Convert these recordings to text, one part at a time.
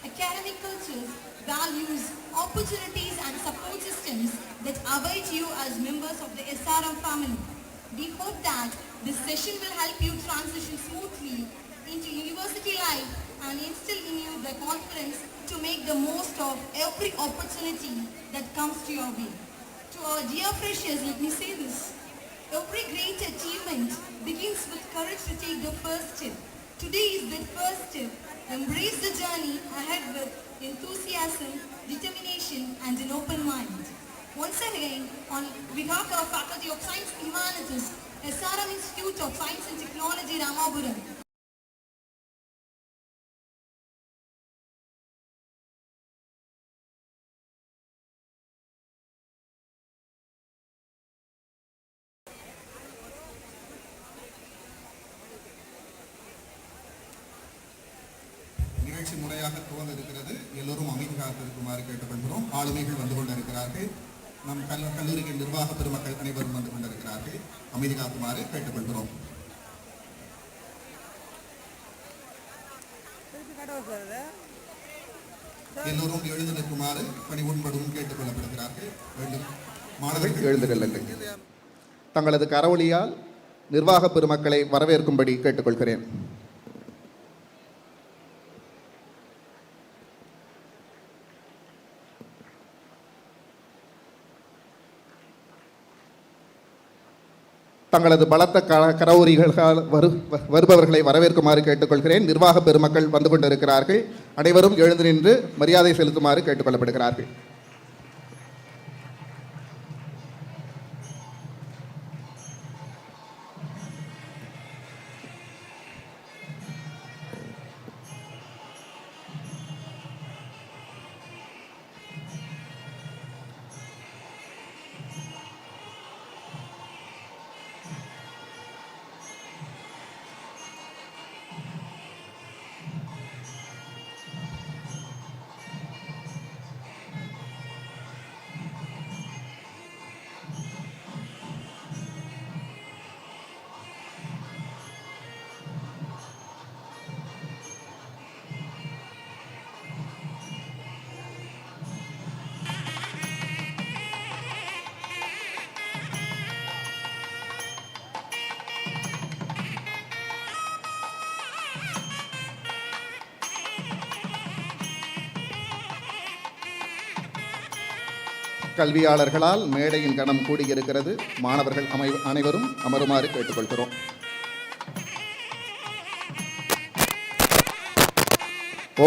academic cultures, values, opportunities and support systems that await you as members of the SRM family. We hope that this session will help you transition smoothly into university life and instill in you the confidence to make the most of every opportunity that comes to your way. To our dear freshers, let me say this. Every great achievement begins with courage to take the first step. Today is that first step. Embrace the journey ahead with enthusiasm, determination and an open mind. Once again, on behalf of Faculty of Science and Humanities, SRM Institute of Science and Technology, Ramapuram, நிகழ்ச்சி முறையாக துவங்க இருக்கிறது. எல்லோரும் அமைதி காத்திருக்குமாறு கேட்டுக்கொள்கிறோம். ஆளுமைகள் வந்து கொண்டிருக்கிறார்கள். நம் கல்லூரியின் நிர்வாக பெருமக்கள் அனைவரும் வந்து கொண்டிருக்கிறார்கள். அமைதி காக்குமாறு கேட்டுக்கொள்கிறோம். எல்லோரும் எழுந்து நிற்குமாறு பணிவுடன் கேட்டுக்கொள்ளப்படுகிறார்கள். மாணவர்கள் எழுந்து கொள்ளுங்கள். தங்களது கரவொலியால் நிர்வாக பெருமக்களை வரவேற்கும்படி கேட்டுக்கொள்கிறேன். தங்களது பலத்த கரவொலிகளால் வருபவர்களை வரவேற்குமாறு கேட்டுக்கொள்கிறேன். நிர்வாக பெருமக்கள் வந்து கொண்டிருக்கிறார்கள். அனைவரும் எழுந்து நின்று மரியாதை செலுத்துமாறு கேட்டுக்கொள்ளப்படுகிறார்கள். கல்வியாளர்களால் மேடையின் கணம் கூடியிருக்கிறது. மாணவர்கள் அனைவரும் அமருமாறு கேட்டுக்கொள்கிறோம்.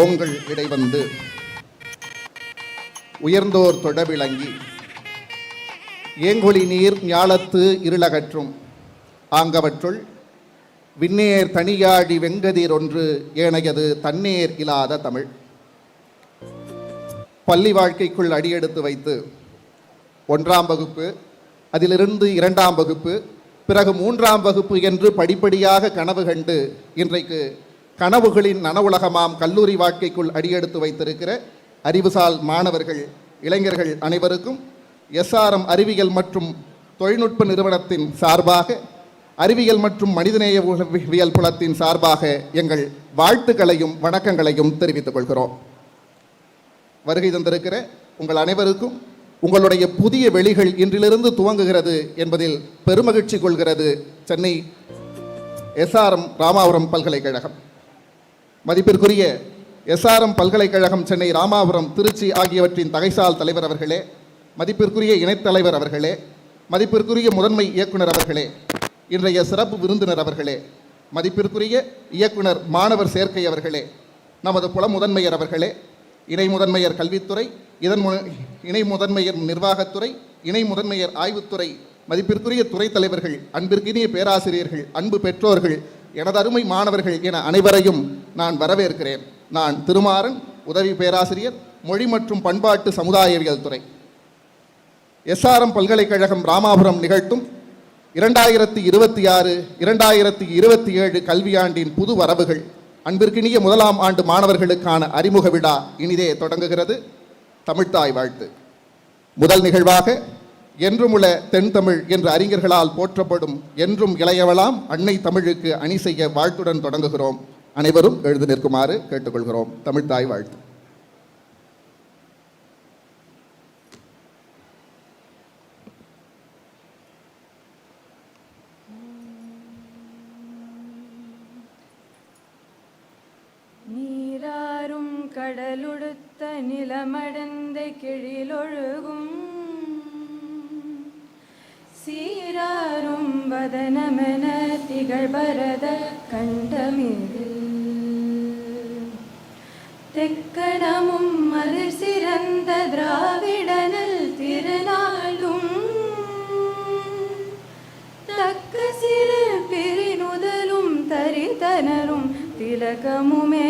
ஓங்கள் இடைவந்து உயர்ந்தோர் தொடவிளங்கி ஏங்கொழி நீர் ஞாலத்து இருளகற்றும் ஆங்கவற்றுள் விண்ணேர் தனியாடி வெங்கதிர் ஒன்று ஏனையது தன்னேர் இல்லாத தமிழ். பள்ளி வாழ்க்கைக்குள் அடியெடுத்து வைத்து 1ஆம் வகுப்பு, அதிலிருந்து 2ஆம் வகுப்பு, பிறகு 3ஆம் வகுப்பு என்று படிப்படியாக கனவு கண்டு இன்றைக்கு கனவுகளின் நனவுலகமாம் கல்லூரி வாழ்க்கைக்குள் அடியெடுத்து வைத்திருக்கிற அறிவுசால் மாணவர்கள், இளைஞர்கள் அனைவருக்கும் SRM அறிவியல் மற்றும் தொழில்நுட்ப நிறுவனத்தின் சார்பாக, அறிவியல் மற்றும் மனிதநேயவியல் புலத்தின் சார்பாக எங்கள் வாழ்த்துக்களையும் வணக்கங்களையும் தெரிவித்துக் கொள்கிறோம். வருகை தந்திருக்கிற உங்கள் அனைவருக்கும் உங்களுடைய புதிய வெளிகள் இன்றிலிருந்து துவங்குகிறது என்பதில் பெருமகிழ்ச்சி கொள்கிறது சென்னை SRM ராமாபுரம் பல்கலைக்கழகம். மதிப்பிற்குரிய SRM பல்கலைக்கழகம், சென்னை, ராமாபுரம், திருச்சி ஆகியவற்றின் தகைசால் தலைவர் அவர்களே, மதிப்பிற்குரிய இணைத்தலைவர் அவர்களே, மதிப்பிற்குரிய முதன்மை இயக்குனர் அவர்களே, இன்றைய சிறப்பு விருந்தினர் அவர்களே, மதிப்பிற்குரிய இயக்குனர் மாணவர் சேர்க்கை அவர்களே, நமது புல முதன்மையர் அவர்களே, இணை முதன்மையர் கல்வித்துறை, இணை முதன்மையர் நிர்வாகத்துறை, இணை முதன்மையர் ஆய்வுத்துறை, மதிப்பிற்குரிய துறை தலைவர்கள், அன்பிற்கினிய பேராசிரியர்கள், அன்பு பெற்றோர்கள், எனது அருமை மாணவர்கள் என அனைவரையும் நான் வரவேற்கிறேன். நான் திருமாறன், உதவி பேராசிரியர், மொழி மற்றும் பண்பாட்டு சமுதாயவியல் துறை. SRM பல்கலைக்கழகம் ராமாபுரம் நிகழ்த்தும் 2026-2027 கல்வியாண்டின் புது வரவுகள், அன்பிற்கினிய 1ஆம் ஆண்டு மாணவர்களுக்கான அறிமுக விழா இனிதே தொடங்குகிறது. தமிழ்த்தாய் வாழ்த்து. முதல் நிகழ்வாக என்றுமுள்ள தென் தமிழ் என்று அறிஞர்களால் போற்றப்படும் என்றும் இளையவளாம் அன்னை தமிழுக்கு அணி செய்ய வாழ்த்துடன் தொடங்குகிறோம். அனைவரும் எழுந்து நிற்குமாறு கேட்டுக்கொள்கிறோம். தமிழ்த்தாய் வாழ்த்து. நீராறும் கடலுடுத்த நிலமடந்த கிழிலொழுகும் சீராறும் வதனமென திகழ்பரத கண்டமிதில் தெக்கணமும் மலர் சிறந்த திராவிடனல் திருநாளும் தக்க சிறு பிரிநுதலும் தரித்தனரும் திலகமுமே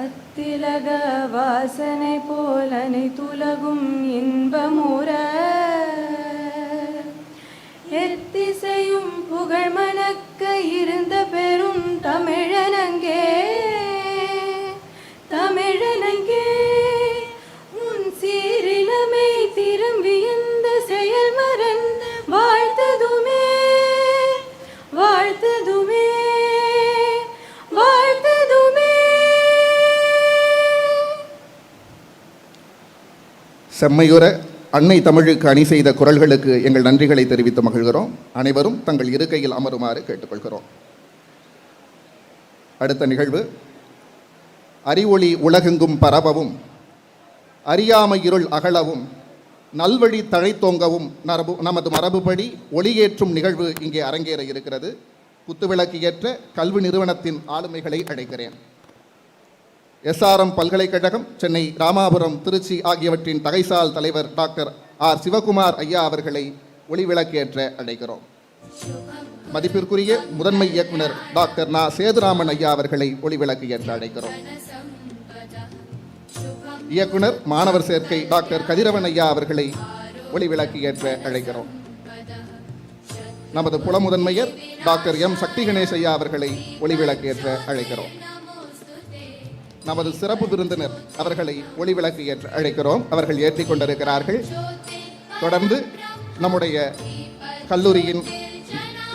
அத்திலக வாசனை போல் அனைத்துலகும் இன்பமுற எத்திசையும் புகழ் மணக்க இருந்த பெரும் தமிழனங்கே தமிழனங்கே உன் சீரிலமை திரும்பி எந்த செயல் மறந்த வாழ்த்ததுமே வாழ்த்ததுமே வாழ்த்ததுமே. செம்மையுற அன்னை தமிழுக்கு அணி செய்த குரல்களுக்கு எங்கள் நன்றிகளை தெரிவித்து மகிழ்கிறோம். அனைவரும் தங்கள் இருக்கையில் அமருமாறு கேட்டுக்கொள்கிறோம். அடுத்த நிகழ்வு அறிவொளி உலகெங்கும் பரவவும் அறியாமை இருள் அகலவும் நல்வழி தழைத்தோங்கவும் நமது மரபுப்படி ஒளியேற்றும் நிகழ்வு இங்கே அரங்கேற இருக்கிறது. குத்துவிளக்கு ஏற்ற கல்வி நிறுவனத்தின் ஆளுமைகளை அழைக்கிறேன். SRM பல்கலைக்கழகம், சென்னை, ராமாபுரம், திருச்சி ஆகியவற்றின் தகைசால் தலைவர் டாக்டர் ஆர் சிவகுமார் ஐயா அவர்களை ஒளிவிளக்கேற்ற அழைக்கிறோம். மதிப்பிற்குரிய முதன்மை இயக்குனர் டாக்டர் நா. சேதுராமன் ஐயா அவர்களை ஒளிவிளக்கு ஏற்ற அழைக்கிறோம். இயக்குனர் மாணவர் சேர்க்கை டாக்டர் கதிரவன் ஐயா அவர்களை ஒளிவிளக்கு ஏற்ற அழைக்கிறோம். நமது புல முதன்மையர் டாக்டர் M. சக்தி கணேஷ் ஐயா அவர்களை ஒளிவிளக்கு ஏற்ற அழைக்கிறோம். நமது சிறப்பு விருந்தினர் அவர்களை ஒளிவிளக்கு ஏற்ற அழைக்கிறோம். அவர்கள் ஏற்றிக் கொண்டிருக்கிறார்கள். தொடர்ந்து நம்முடைய கல்லூரியின்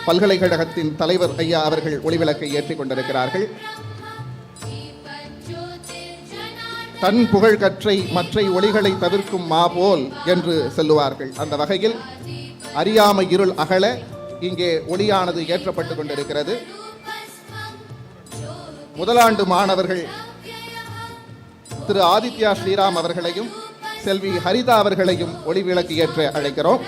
பல்கலைக்கழகத்தின் தலைவர் ஐயா அவர்கள் ஒளிவிளக்கை ஏற்றிக் கொண்டிருக்கிறார்கள். தன் புகழ் கற்றை மற்றை ஒளிகளை தவிர்க்கும் மா போல் என்று சொல்லுவார்கள். அந்த வகையில் அறியாமை இருள் அகல இங்கே ஒளியானது ஏற்றப்பட்டு கொண்டிருக்கிறது. முதலாண்டு மாணவர்கள் திரு ஆதித்யா ஸ்ரீராம் அவர்களையும் செல்வி ஹரிதா அவர்களையும் ஒளிவிளக்கு ஏற்ற அழைக்கிறோம்.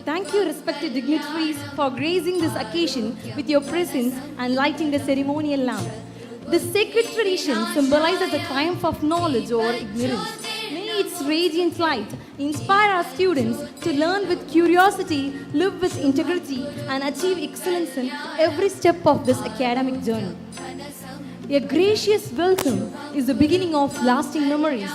Thank you, respected dignitaries, for gracing this occasion with your presence and lighting the ceremonial lamp. This sacred tradition symbolizes the triumph of knowledge over ignorance. May its radiant light inspire our students to learn with curiosity, live with integrity, and achieve excellence in every step of this academic journey. A gracious welcome is the beginning of lasting memories.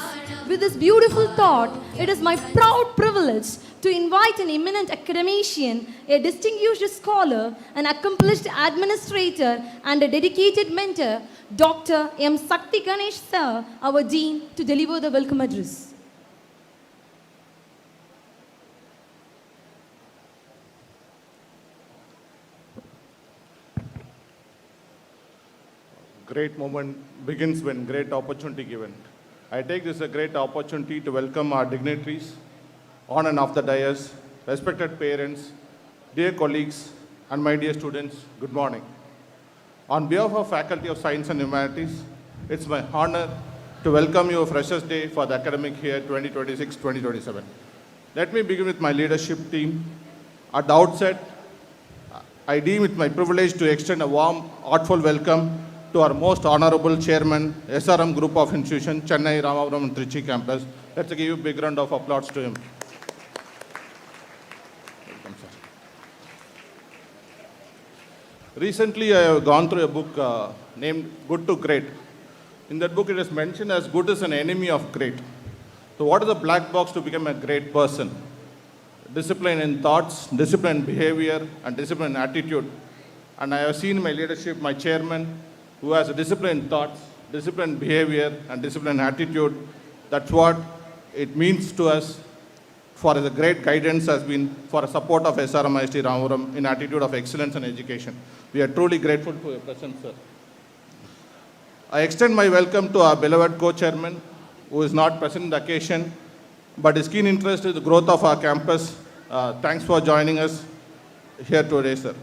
With this beautiful thought, it is my proud privilege to invite an eminent academician, a distinguished scholar, an accomplished administrator, and a dedicated mentor, Dr. M. Sakti Ganesh Sir, our Dean, to deliver the welcome address. Great moment begins when great opportunity given. I take this as a great opportunity to welcome our dignitaries on and off the dais, respected parents, dear colleagues, and my dear students, good morning. On behalf of Faculty of Science and Humanities, it's my honor to welcome you Freshers Day for the academic year 2026-2027. Let me begin with my leadership team. At the outset, I deem it my privilege to extend a warm, heartfelt welcome to our most honorable chairman, SRM Group of Institutions, Chennai, Ramapuram, and Trichy campus. Let's give a big round of applause to him. Recently, I have gone through a book named Good to Great. In that book, it is mentioned as good is an enemy of great. So what is the black box to become a great person? Discipline in thoughts, discipline in behavior, and discipline in attitude. And I have seen in my leadership, my chairman, who has a discipline in thoughts, discipline in behavior, and discipline in attitude. That's what it means to us for the great guidance has been for the support of SRM IST Ramapuram in attitude of excellence and education. We are truly grateful for your presence, sir. I extend my welcome to our beloved co-chairman, who is not present in the occasion, but his keen interest in the growth of our campus. Thanks for joining us here today, sir.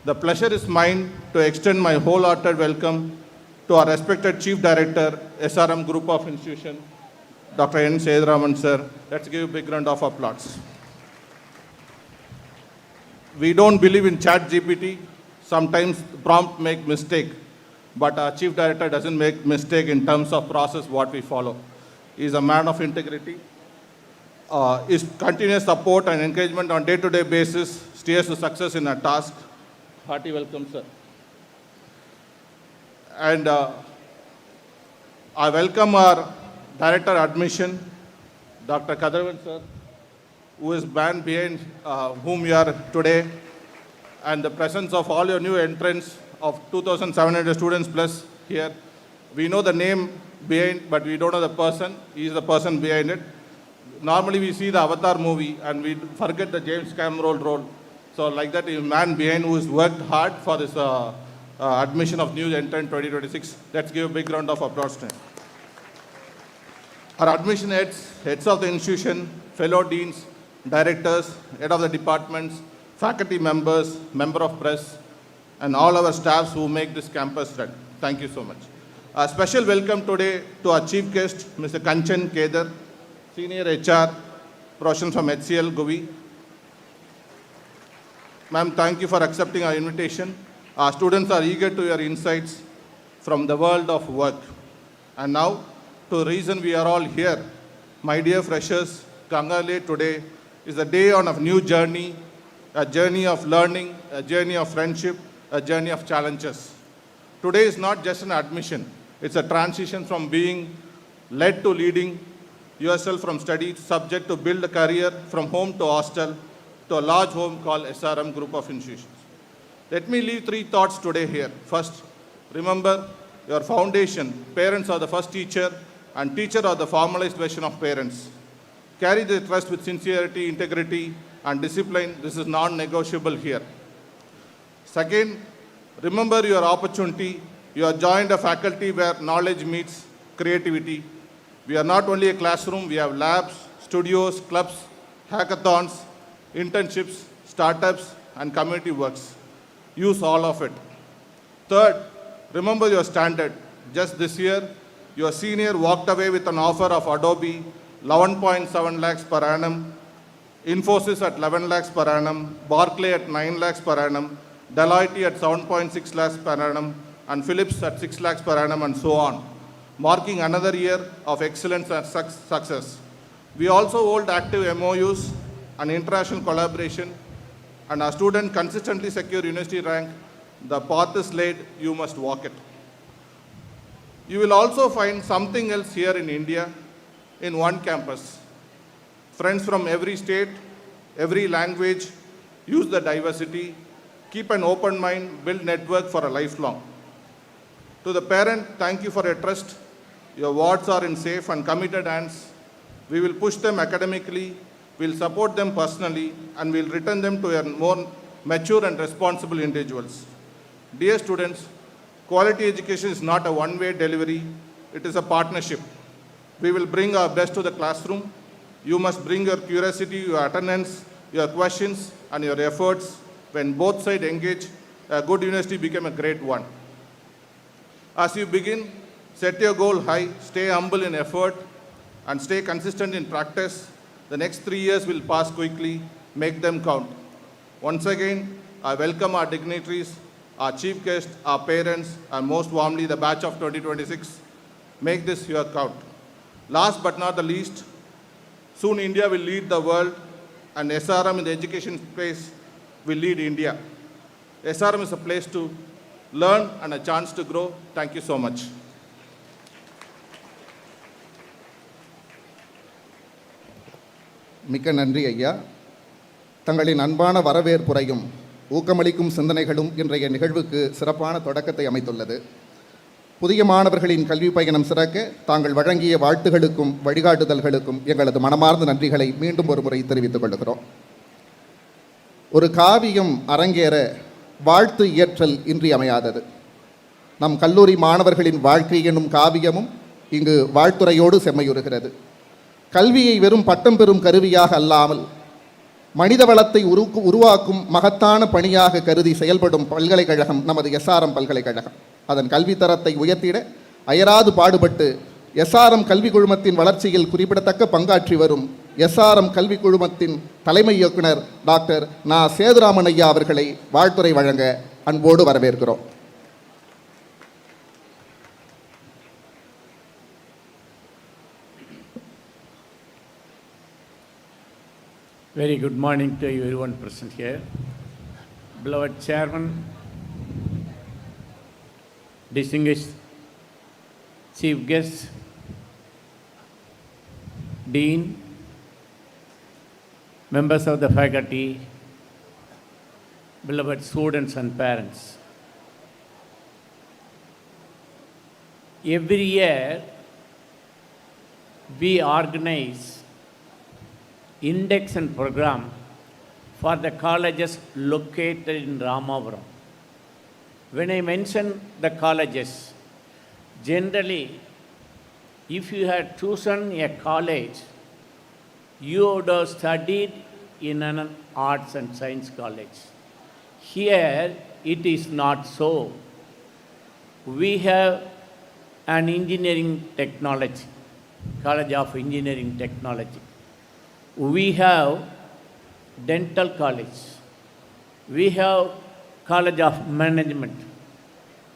The pleasure is mine to extend my wholehearted welcome to our respected Chief Director, SRM Group of Institution, Dr. N. Seduraman, sir. Let's give a big round of applause. We don't believe in chat GPT. Sometimes prompt make mistake, but our Chief Director doesn't make mistake in terms of process what we follow. He is a man of integrity. His continuous support and encouragement on day-to-day basis steers to success in our task. Hearty welcome, sir. And I welcome our Director Admission, Dr. Kadaravan, sir, who is man behind whom we are today, and the presence of all your new entrants of 2,700 students plus here. We know the name behind, but we don't know the person. He is the person behind it. Normally we see the Avatar movie and we forget the James Cameron role. So like that, a man behind who has worked hard for this admission of new entrant 2026. Let's give a big round of applause to him. Our admission heads of the institution, fellow deans, directors, head of the departments, faculty members, member of press, and all our staffs who make this campus run. Thank you so much. A special welcome today to our chief guest, Mr. Kanchan Kedar, Senior HR, professional from HCL, Govi. Ma'am, thank you for accepting our invitation. Our students are eager to hear insights from the world of work. And now, to the reason we are all here, my dear freshers, Gangalay today is a day on a new journey, a journey of learning, a journey of friendship, a journey of challenges. Today is not just an admission, it's a transition from being led to leading yourself from study subject to build a career from home to hostel to a large home called SRM Group of Institutions. Let me leave 3 thoughts today here. First, remember your foundation. Parents are the first teacher and teacher are the formalized version of parents. Carry the trust with sincerity, integrity, and discipline. This is non-negotiable here. Second, remember your opportunity. You have joined a faculty where knowledge meets creativity. We are not only a classroom, we have labs, studios, clubs, hackathons, internships, startups, and community works. Use all of it. Third, remember your standard. Just this year, your senior walked away with an offer of Adobe 11.7 lakhs per annum, Infosys at 11 lakhs per annum, Barclay at 9 lakhs per annum, Deloitte at 7.6 lakhs per annum, and Philips at 6 lakhs per annum, and so on, marking another year of excellence and success. We also hold active MOUs and international collaboration, and our students consistently secure university rank. The path is laid, you must walk it. You will also find something else here in India in one campus. Friends from every state, every language, use the diversity, keep an open mind, build network for a lifelong. To the parent, thank you for your trust. Your wards are in safe and committed hands. We will push them academically, we'll support them personally, and we'll return them to more mature and responsible individuals. Dear students, quality education is not a one-way delivery, it is a partnership. We will bring our best to the classroom. You must bring your curiosity, your attendance, your questions, and your efforts. When both sides engage, a good university become a great one. As you begin, set your goal high, stay humble in effort, and stay consistent in practice. The next 3 years will pass quickly. Make them count. Once again, I welcome our dignitaries, our chief guests, our parents, and most warmly the batch of 2026. Make this your count. Last but not the least, soon India will lead the world, and SRM in the education space will lead India. SRM is a place to learn and a chance to grow. Thank you so much. மிக்க நன்றி ஐயா. தங்களின் அன்பான வரவேற்புரையும் ஊக்கமளிக்கும் சிந்தனைகளும் இன்றைய நிகழ்வுக்கு சிறப்பான தொடக்கத்தை அமைத்துள்ளது. புதிய மாணவர்களின் கல்வி பயணம் சிறக்க தாங்கள் வழங்கிய வாழ்த்துகளுக்கும் வழிகாட்டுதல்களுக்கும் எங்களது மனமார்ந்த நன்றிகளை மீண்டும் ஒரு முறை தெரிவித்துக் கொள்கிறோம். ஒரு காவியம் அரங்கேற வாழ்த்து இயற்றல் இன்றியமையாதது. நம் கல்லூரி மாணவர்களின் வாழ்க்கை என்னும் காவியமும் இங்கு வாழ்த்துறையோடு செம்மையுறுகிறது. கல்வியை வெறும் பட்டம் பெறும் கருவியாக அல்லாமல் மனித வளத்தை உருவாக்கும் மகத்தான பணியாக கருதி செயல்படும் பல்கலைக்கழகம் நமது SRM பல்கலைக்கழகம். அதன் கல்வித்தரத்தை உயர்த்திட அயராது பாடுபட்டு SRM கல்வி குழுமத்தின் வளர்ச்சியில் குறிப்பிடத்தக்க பங்காற்றி வரும் SRM கல்வி குழுமத்தின் தலைமை இயக்குனர் டாக்டர் நா. சேதுராமன் ஐயா அவர்களை வாழ்த்துரை வழங்க அன்போடு வரவேற்கிறோம். Very good morning to everyone present here. Beloved Chairman, distinguished Chief Guests, Dean, members of the faculty, beloved students and parents. Every year we organize Induction program for the colleges located in Ramapuram. When I mention the colleges, generally, if you had chosen a college, you would have studied in an arts and science college. Here, it is not so. We have an engineering technology, College of Engineering Technology. We have dental college. We have College of Management,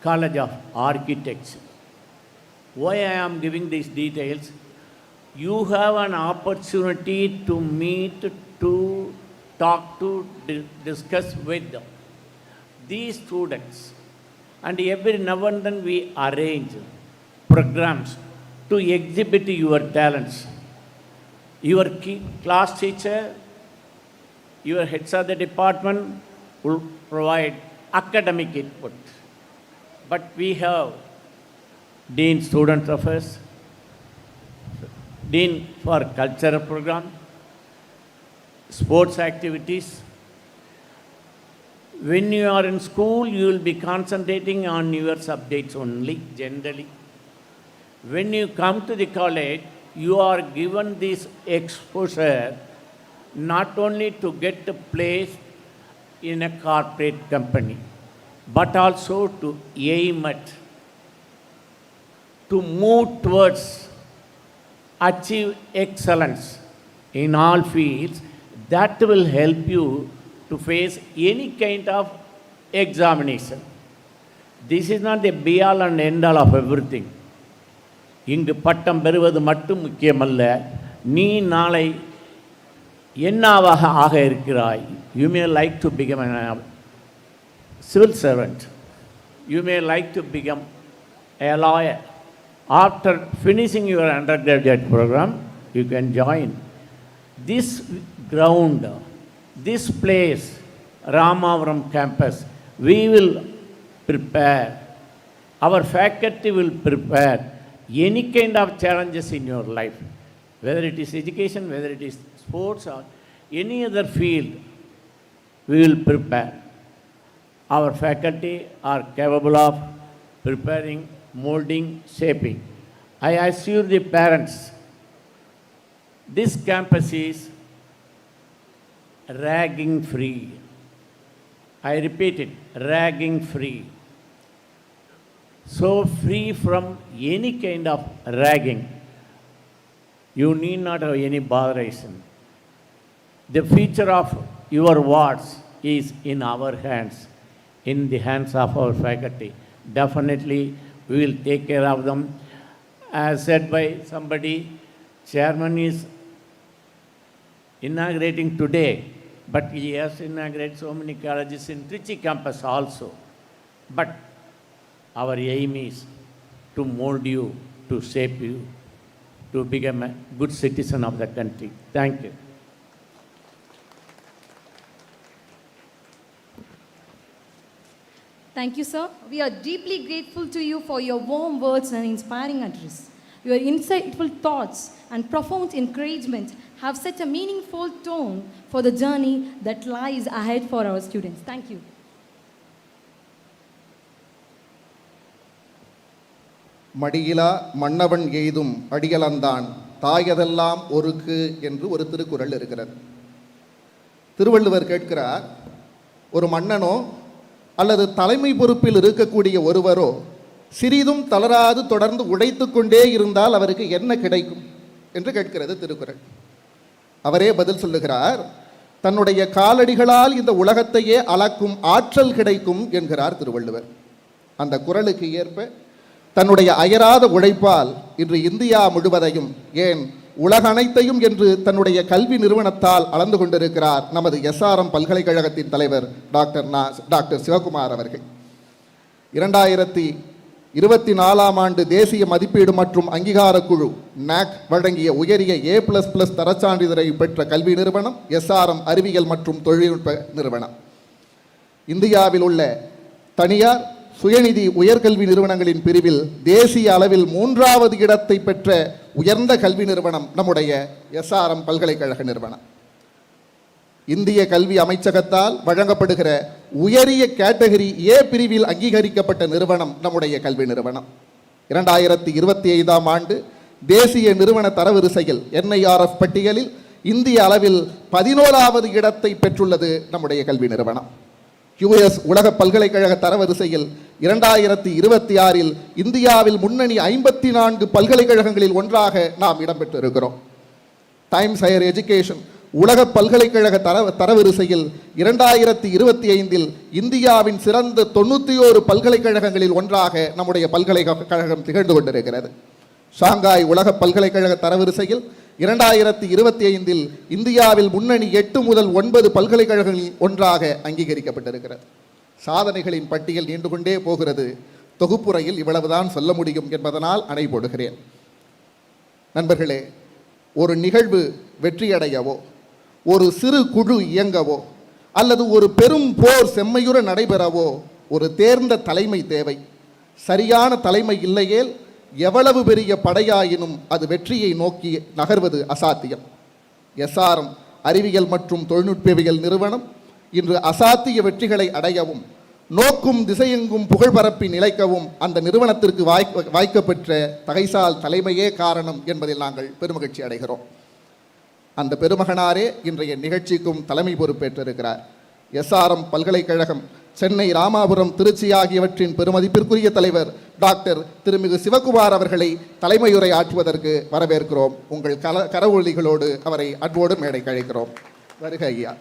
College of Architecture. Why I am giving these details? You have an opportunity to meet, to talk to, discuss with these students. And every now and then we arrange programs to exhibit your talents. Your class teacher, your heads of the department will provide academic input. But we have Dean Student Affairs, Dean for Cultural Program, sports activities. When you are in school, you will be concentrating on your subjects only, generally. When you come to the college, you are given this exposure not only to get a place in a corporate company, but also to aim at, to move towards, achieve excellence in all fields. That will help you to face any kind of examination. This is not the be-all and end-all of everything. இங்கு பட்டம் பெறுவது மட்டும் முக்கியமல்ல, நீ நாளை என்னவாக ஆக இருக்கிறாய். You may like to become a civil servant. You may like to become a lawyer. After finishing your undergraduate program, you can join. This ground, this place, Ramapuram campus, we will prepare. Our faculty will prepare any kind of challenges in your life, whether it is education, whether it is sports or any other field, we will prepare. Our faculty are capable of preparing, molding, shaping. I assure the parents, this campus is ragging free. I repeat it, ragging free. So free from any kind of ragging. You need not have any botheration. The future of your wards is in our hands, in the hands of our faculty. Definitely, we will take care of them. As said by somebody, Chairman is inaugurating today But he has inaugurated so many colleges in Trichy campus also. But our aim is to mold you, to shape you, to become a good citizen of the country. Thank you. Thank you, sir. We are deeply grateful to you for your warm words and inspiring address. Your insightful thoughts and profound encouragement have set a meaningful tone for the journey that lies ahead for our students. Thank you. மடியிலா மன்னவன் எய்தும் அடியலந்தான் தாயதெல்லாம் ஒருக்கு என்று ஒரு திருக்குறள் இருக்கிறது. திருவள்ளுவர் கேட்கிறார், ஒரு மன்னனோ அல்லது தலைமை பொறுப்பில் இருக்கக்கூடிய ஒருவரோ சிறிதும் தளராது தொடர்ந்து உழைத்து கொண்டே இருந்தால் அவருக்கு என்ன கிடைக்கும் என்று கேட்கிறது திருக்குறள். அவரே பதில் சொல்லுகிறார், தன்னுடைய காலடிகளால் இந்த உலகத்தையே அளக்கும் ஆற்றல் கிடைக்கும் என்கிறார் திருவள்ளுவர். அந்த குறளுக்கு ஏற்ப தன்னுடைய அயராத உழைப்பால் இன்று இந்தியா முழுவதையும், ஏன் உலக அனைத்தையும் என்று தன்னுடைய கல்வி நிறுவனத்தால் அளந்து கொண்டிருக்கிறார் நமது SRM பல்கலைக்கழகத்தின் தலைவர் டாக்டர் சிவகுமார் அவர்கள். 2024 ஆண்டு தேசிய மதிப்பீடு மற்றும் அங்கீகார குழு NAC வழங்கிய உயரிய A++ தரச்சான்றிதழை பெற்ற கல்வி நிறுவனம் SRM அறிவியல் மற்றும் தொழில்நுட்ப நிறுவனம். இந்தியாவில் உள்ள தனியார் சுயநிதி உயர்கல்வி நிறுவனங்களின் பிரிவில் தேசிய அளவில் 3வது இடத்தை பெற்ற உயர்ந்த கல்வி நிறுவனம் நம்முடைய SRM பல்கலைக்கழக நிறுவனம். இந்திய கல்வி அமைச்சகத்தால் வழங்கப்படுகிற உயரிய கேட்டகரி A பிரிவில் அங்கீகரிக்கப்பட்ட நிறுவனம் நம்முடைய கல்வி நிறுவனம். 2025 ஆண்டு தேசிய நிறுவன தரவரிசையில் NIRF பட்டியலில் இந்திய அளவில் 11வது இடத்தை பெற்றுள்ளது நம்முடைய கல்வி நிறுவனம். US உலக பல்கலைக்கழக தரவரிசையில் 2026 இந்தியாவில் முன்னணி 54 பல்கலைக்கழகங்களில் ஒன்றாக நாம் இடம்பெற்றிருக்கிறோம். டைம்ஸ் ஹையர் எஜுகேஷன் உலக பல்கலைக்கழக தரவரிசையில் 2025 இந்தியாவின் சிறந்த 91 பல்கலைக்கழகங்களில் ஒன்றாக நம்முடைய பல்கலைக்கழகம் திகழ்ந்து கொண்டிருக்கிறது. ஷாங்காய் உலக பல்கலைக்கழக தரவரிசையில் 2025 இந்தியாவில் முன்னணி 8 முதல் 9 பல்கலைக்கழகங்களில் ஒன்றாக அங்கீகரிக்கப்பட்டிருக்கிறது. சாதனைகளின் பட்டியல் நீண்டு கொண்டே போகிறது. தொகுப்புரையில் இவ்வளவுதான் சொல்ல முடியும் என்பதனால் அணை போடுகிறேன். நண்பர்களே, ஒரு நிகழ்வு வெற்றியடையவோ, ஒரு சிறு குழு இயங்கவோ, அல்லது ஒரு பெரும் போர் செம்மையுற நடைபெறவோ ஒரு தேர்ந்த தலைமை தேவை. சரியான தலைமை இல்லையேல் எவ்வளவு பெரிய படையாயினும் அது வெற்றியை நோக்கி நகர்வது அசாத்தியம். SRM அறிவியல் மற்றும் தொழில்நுட்பவியல் நிறுவனம் இன்று அசாத்திய வெற்றிகளை அடையவும் நோக்கும் திசையெங்கும் புகழ் பரப்பி நிலைக்கவும் அந்த நிறுவனத்திற்கு வாய்க்கப்பெற்ற தகைசால் தலைமையே காரணம் என்பதில் நாங்கள் பெருமகிழ்ச்சி அடைகிறோம். அந்த பெருமகனாரே இன்றைய நிகழ்ச்சிக்கும் தலைமை பொறுப்பேற்றிருக்கிறார். SRM பல்கலைக்கழகம் சென்னை, ராமாபுரம், திருச்சி ஆகியவற்றின் பெருமதிப்பிற்குரிய தலைவர் டாக்டர் திருமிகு சிவகுமார் அவர்களை தலைமையுரை ஆற்றுவதற்கு வரவேற்கிறோம். உங்கள் கரவொலிகளோடு அவரை அன்போடு மேடைக்கு அழைக்கிறோம். வருக ஐயா.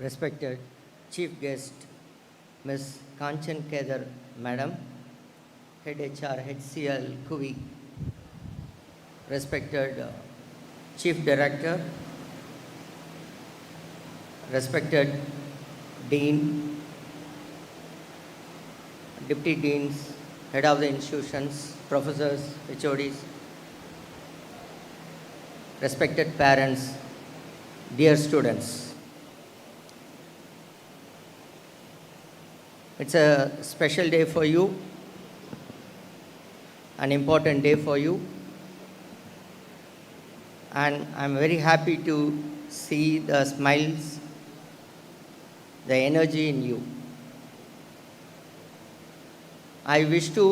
Respected Chief Guest, Ms. Kanchan Kedar, Madam, Head HR, HCL, Kuvi, respected Chief Director, respected Dean, Deputy Deans, Head of the institutions, Professors, HODs, respected parents, dear students. It's a special day for you, an important day for you, and I'm very happy to see the smiles, the energy in you. I wish to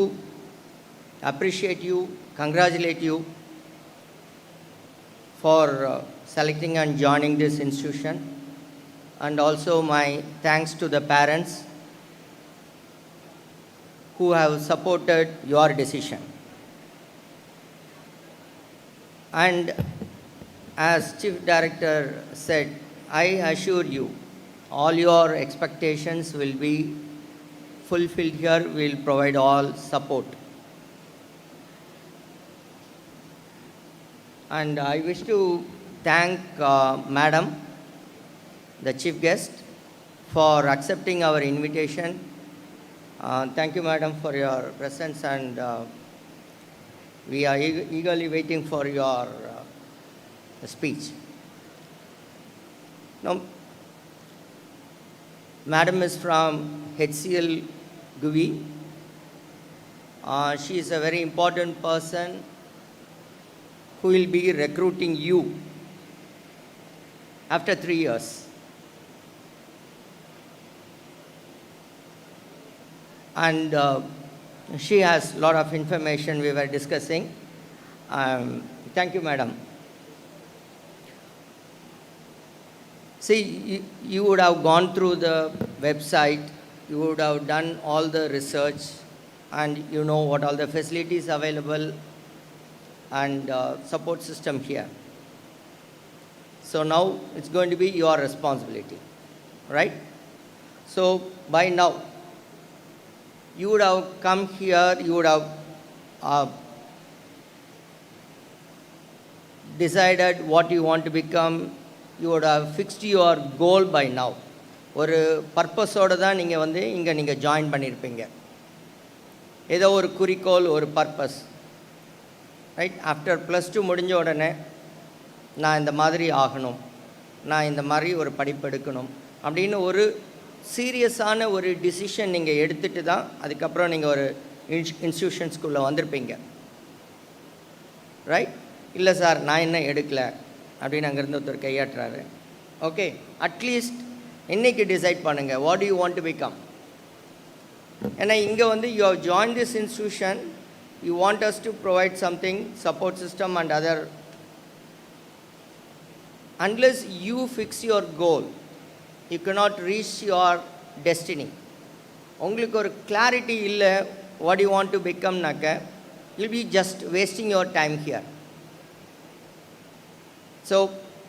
appreciate you, congratulate you for selecting and joining this institution, and also my thanks to the parents who have supported your decision. And as Chief Director said, I assure you, all your expectations will be fulfilled here, we will provide all support. And I wish to thank Madam, the chief guest, for accepting our invitation. Thank you, Madam, for your presence, and we are eagerly waiting for your speech. Now, Madam is from HCL GUI. She is a very important person who will be recruiting you after 3 years. And she has a lot of information we were discussing. Thank you, Madam. See, you would have gone through the website, you would have done all the research, and you know what all the facilities available and support system here. So now it's going to be your responsibility, right? So by now, you would have come here, you would have decided what you want to become, you would have fixed your goal by now. ஒரு பர்பஸோடு தான் நீங்கள் வந்து இங்கே நீங்கள் join பண்ணியிருப்பீங்க. ஏதோ ஒரு குறிக்கோள், ஒரு பர்பஸ், ரைட்? ஆஃப்டர் +2 முடிஞ்ச உடனே நான் இந்த மாதிரி ஆகணும், நான் இந்த மாதிரி ஒரு படிப்பு எடுக்கணும் அப்படின்னு ஒரு சீரியஸான ஒரு டிசிஷன் நீங்கள் எடுத்துகிட்டு தான் அதுக்கப்புறம் நீங்கள் ஒரு இன்ஸ்டியூஷன்ஸ்குள்ளே வந்திருப்பீங்க, ரைட்? இல்லை சார் நான் என்ன எடுக்கலை அப்படின்னு அங்கேருந்து ஒருத்தர் கையாட்டுறாரு. ஓகே, அட்லீஸ்ட் இன்றைக்கி டிசைட் பண்ணுங்கள், what do you want to become. ஏன்னா இங்கே வந்து you have join this institution, you want us to provide something, support system and other. Unless you fix your goal, you cannot reach your destiny. உங்களுக்கு ஒரு clarity இல்லை what you want to பிகம்னாக்க, you'll be just wasting your time here. So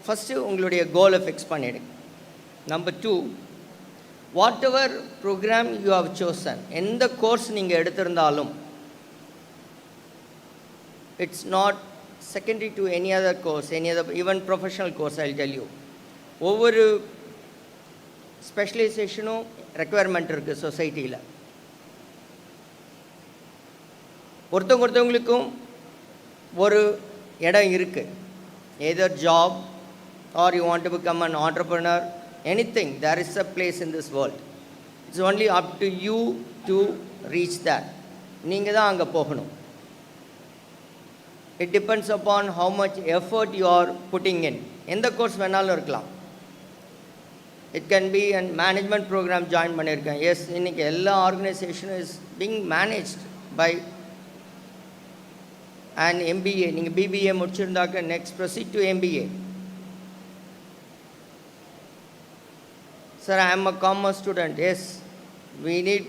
first உங்களுடைய கோலை fix பண்ணிவிடுங்க. Number 2, what ever program you have chosen, எந்த course நீங்கள் எடுத்திருந்தாலும், it's not secondary to any other course, any other even professional course. I will tell you, ஒவ்வொரு ஸ்பெஷலைசேஷனும் requirement இருக்குது சொசைட்டியில். ஒருத்தவங்களுக்கும் ஒரு இடம் இருக்குது. Either job or you want to become an entrepreneur, anything, there is a place in this world. It's only up to you to reach that. நீங்கள் தான் அங்கே போகணும். It depends upon how much effort you are putting in. எந்த course வேணாலும் இருக்கலாம். It can be a management program join பண்ணியிருக்கேன். Yes, இன்றைக்கி எல்லா ஆர்கனைசேஷனும் is being managed by and MBA. நீங்கள் BBA முடிச்சிருந்தாக்க next proceed to MBA. Sir, I am a commerce student. Yes, we need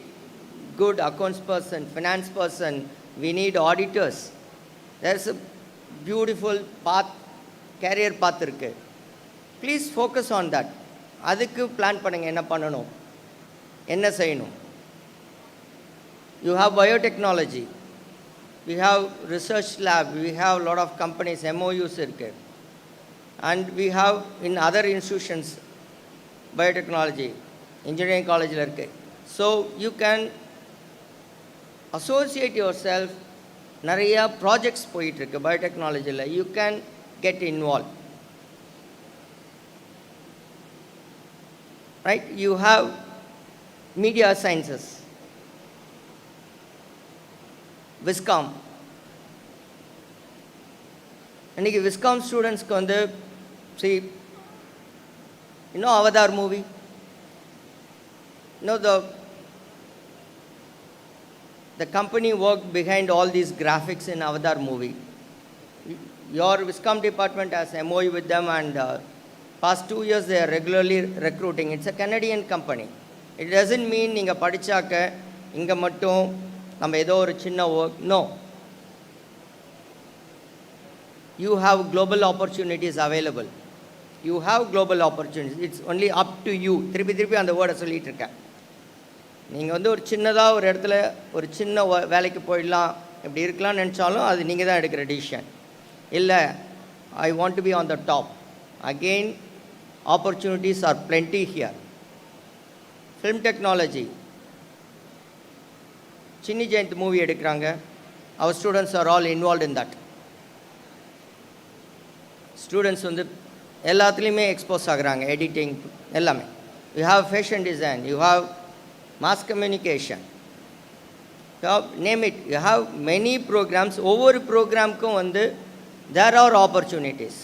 good accounts person, finance person, we need auditors. There is a beautiful path, career path இருக்கு. Please focus on that. அதுக்கு plan பண்ணுங்க, என்ன பண்ணணும், என்ன செய்யணும். You have biotechnology, we have research lab, we have a lot of companies, MOUs இருக்கு, and we have in other institutions biotechnology, engineering college இருக்கு. So you can associate yourself. நிறைய projects போயிட்டுருக்கு பயோடெக்னாலஜியில், you can get involved, right? You have media sciences, viscom. இன்றைக்கி viscom ஸ்டூடெண்ட்ஸ்க்கு வந்து see, you know Avatar movie, you know the company worked behind all these graphics in Avatar movie. Your Viscom department has MOU with them, and past 2 years they are regularly recruiting. It's a Canadian company. It doesn't mean நீங்கள் படித்தாக்க இங்கே மட்டும் நம்ம ஏதோ ஒரு சின்ன work. No, you have global opportunities available. You have global opportunities. It's only up to you. திருப்பி அந்த வேர்டை சொல்லிட்டு இருக்கேன். நீங்கள் வந்து ஒரு சின்னதாக ஒரு இடத்துல ஒரு சின்ன வேலைக்கு போயிடலாம் இப்படி இருக்கலாம்னு நினச்சாலும் அது நீங்கள் தான் எடுக்கிற டிசிஷன். இல்லை, I want to be on the top. Again opportunities are plenty here. Film technology, Chinni Jayanth movie எடுக்கிறாங்க. அவர் students are all involve in that. Students வந்து எல்லாத்துலேயுமே எக்ஸ்போஸ் ஆகுறாங்க, எடிட்டிங் எல்லாமே. You have fashion design, you have mass communication, you have name it, you have many programs. ஒவ்வொரு ப்ரோக்ராமுக்கும் வந்து there are opportunities.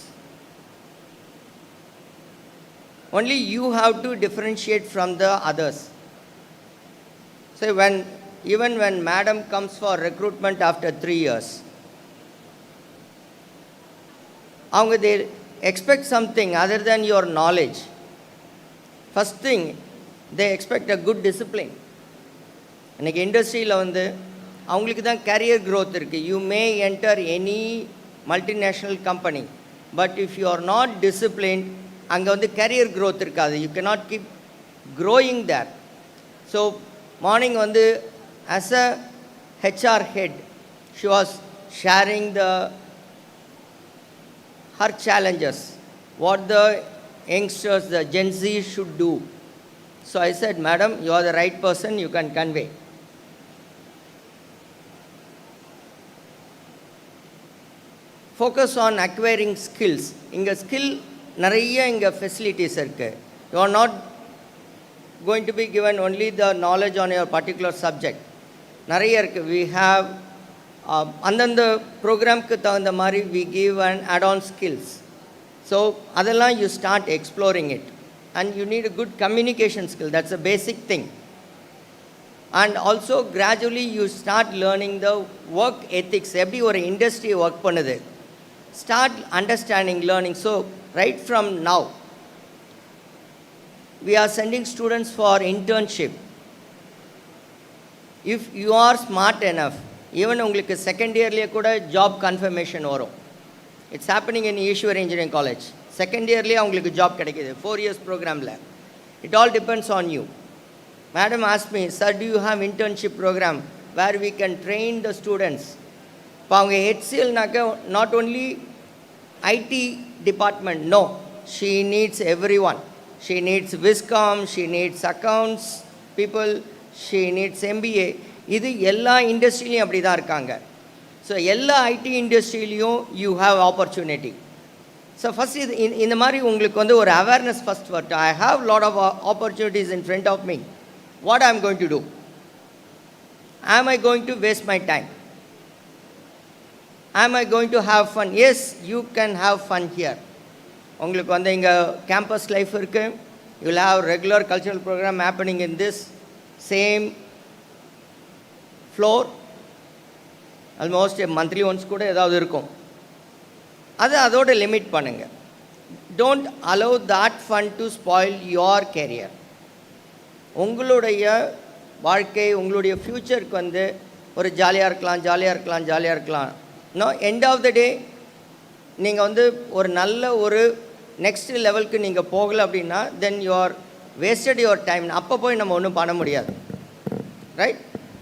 Only you have to differentiate from the others. So even when madam comes for recruitment after 3 years, they expect something other than your knowledge. First thing, they expect a good discipline. இன்னைக்கு இண்டஸ்ட்ரியில் வந்து அவங்களுக்கு தான் carrier growth இருக்குது. You may enter any multinational company, but if you are not disciplined, அங்கே வந்து carrier growth இருக்காது. You cannot keep growing there. So morning வந்து as a HR head, she was sharing her challenges, what the youngsters, the Gen Z should do. So I said, madam, you are the right person, you can convey. Focus on acquiring skills. இங்கே skill நிறைய இங்கே facilities இருக்குது. You are not going to be given only the knowledge on your particular subject. நிறைய இருக்குது. We have அந்தந்த ப்ரோக்ராம்க்கு தகுந்த மாதிரி we give and add on skills. So அதெல்லாம் you start exploring it. And you need a good communication skill. That's a basic thing. And also gradually you start learning the work ethics. எப்படி ஒரு industry work பண்ணுது, start understanding, learning. So right from now, we are sending students for internship. If you are smart enough, even உங்களுக்கு second yearலயே கூட job confirmation வரும். It's happening in Ishwar Engineering College. Second yearலயே உங்களுக்கு job கிடைக்குது 4 years programல. It all depends on you. Madam asked me, sir, do you have internship program where we can train the students? இப்போ அவங்க HCLனாக்க not only IT department, no, she needs everyone. She needs Viscom, she needs accounts people, she needs MBA. இது எல்லா இண்டஸ்ட்ரியிலையும் அப்படி தான் இருக்காங்க. So எல்லா IT இண்டஸ்ட்ரியிலையும் you have opportunity. So first இது இந்த மாதிரி உங்களுக்கு வந்து ஒரு அவேர்னஸ் ஃபஸ்ட் வரட்டும். I have lot of opportunities in front of me. What I am going to do? Am I going to waste my time? Am I going to have fun? Yes, you can have fun here. உங்களுக்கு வந்து இங்கே campus life இருக்குது. You will have regular cultural programme happening in this same floor. Almost monthly once கூட ஏதாவது இருக்கும். அதோட limit பண்ணுங்கள். Don't allow that fun to spoil your career. உங்களுடைய வாழ்க்கை, உங்களுடைய ஃப்யூச்சருக்கு வந்து ஒரு ஜாலியாக இருக்கலாம். No, end of the day நீங்கள் வந்து ஒரு நல்ல ஒரு நெக்ஸ்ட் லெவலுக்கு நீங்கள் போகலை அப்படின்னா then you are wasted your time. அப்போ போய் நம்ம ஒன்றும் பண்ண முடியாது. Right?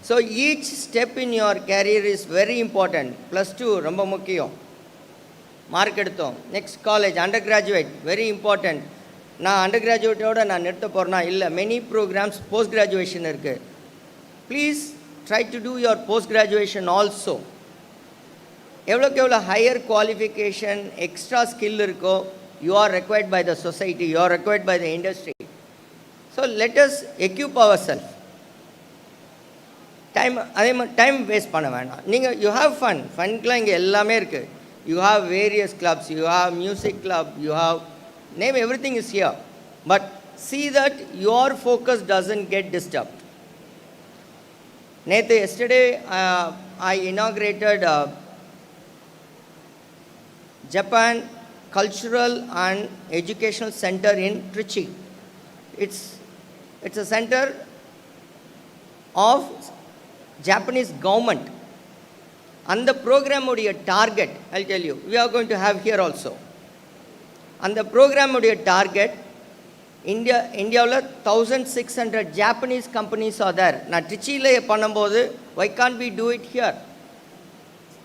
So each step in your career is very important. +2 ரொம்ப முக்கியம். மார்க் எடுத்தோம். Next college, undergraduate, very important. நான் அண்டர் கிராஜுவேட்டோடு நான் நிறுத்த போகிறேன்னா இல்லை, மெனி ப்ரோக்ராம்ஸ் போஸ்ட் கிராஜுவேஷன் இருக்குது. Please try to do your post graduation also. எவ்வளோக்கு எவ்வளோ ஹையர் குவாலிஃபிகேஷன், எக்ஸ்ட்ரா ஸ்கில் இருக்கோ, you are required by the society, you are required by the industry. So let us equip our self. அதே மாதிரி time waste பண்ண வேண்டாம். நீங்கள் you have ஃபன்க்கெலாம் இங்கே எல்லாமே இருக்குது. You have various clubs, you have music club, you have name, every thing is here. But see that your focus doesn't get disturbed. Yesterday I inaugurated Japan Cultural and Educational Center in Trichy. It's a center of Japanese government. And the program udiya target, I'll tell you, we are going to have here also. And the program udiya target, இந்தியாவில் 1600 Japanese companies are there. நான் ட்ரிச்சியில் பண்ணும்போது why can't we do it here?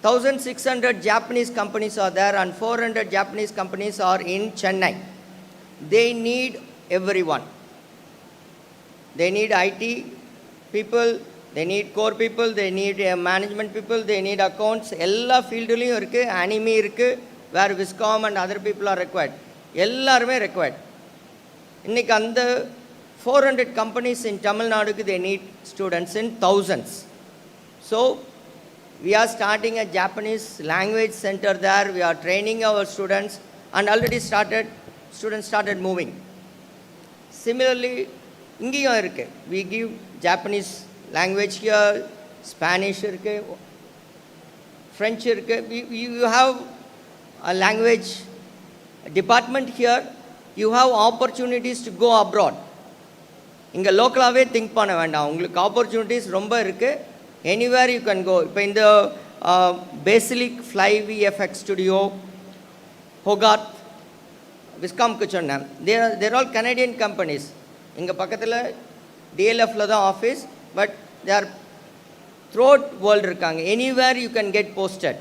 1600 Japanese companies are there and 400 Japanese companies are in Chennai. They need everyone. They need IT people, they need core people, they need management people, they need accounts. எல்லா ஃபீல்டுலேயும் இருக்குது. anime இருக்குது, where Viscom and other people are required. எல்லாருமே required. இன்னைக்கு அந்த 400 companies in Tamil Nadu, they need students in thousands. So we are starting a Japanese language center there. We are training our students and already students started moving. Similarly, இங்கேயும் இருக்கு. We give Japanese language here, Spanish இருக்கு, French இருக்கு. You have a language department here. You have opportunities to go abroad. இங்கே லோக்கலாகவே think பண்ண வேண்டாம். உங்களுக்கு opportunities ரொம்ப இருக்குது. Anywhere you can go. இப்போ இந்த Basilic Fly VFX studio, Hogarth, விஸ்காம்க்கு சொன்னேன். They're all Canadian companies. இங்கே பக்கத்தில் டிஎல்எஃப்ல தான் office, but they are throughout world இருக்காங்க. Anywhere you can get posted.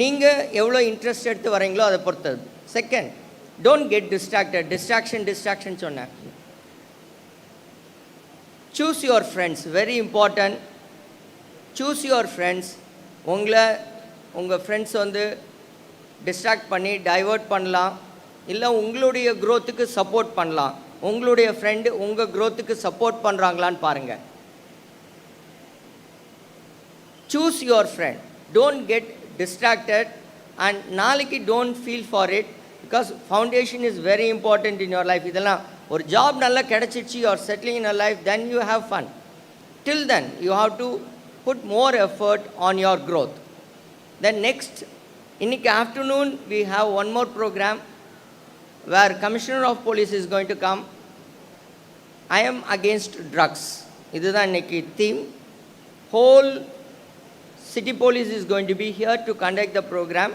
நீங்கள் எவ்வளோ இன்ட்ரெஸ்ட் எடுத்து வரீங்களோ அதை பொறுத்தது. Second, don't get distracted. Distraction சொன்னேன். Choose your friends, very important. Choose your friends. உங்கள் ஃப்ரெண்ட்ஸ் டிஸ்ட்ராக்ட் பண்ணி டைவர்ட் பண்ணலாம், இல்லை உங்களுடைய க்ரோத்துக்கு சப்போர்ட் பண்ணலாம். உங்களுடைய ஃப்ரெண்டு உங்கள் க்ரோத்துக்கு சப்போர்ட் பண்ணுறாங்களான்னு பாருங்கள். Choose your friend. Don't get distracted and நாளைக்கு don't feel for it, because foundation is very important in your life. இதெல்லாம் ஒரு ஜாப் நல்லா கிடைச்சிச்சு, you are settling in your life, then you have fun. Till then you have to put more effort on your growth. Then next, இன்னைக்கு afternoon we have one more program where Commissioner of Police is going to come. I am against drugs. இதுதான் இன்னைக்கு theme. Whole City Police is going to be here to conduct the program.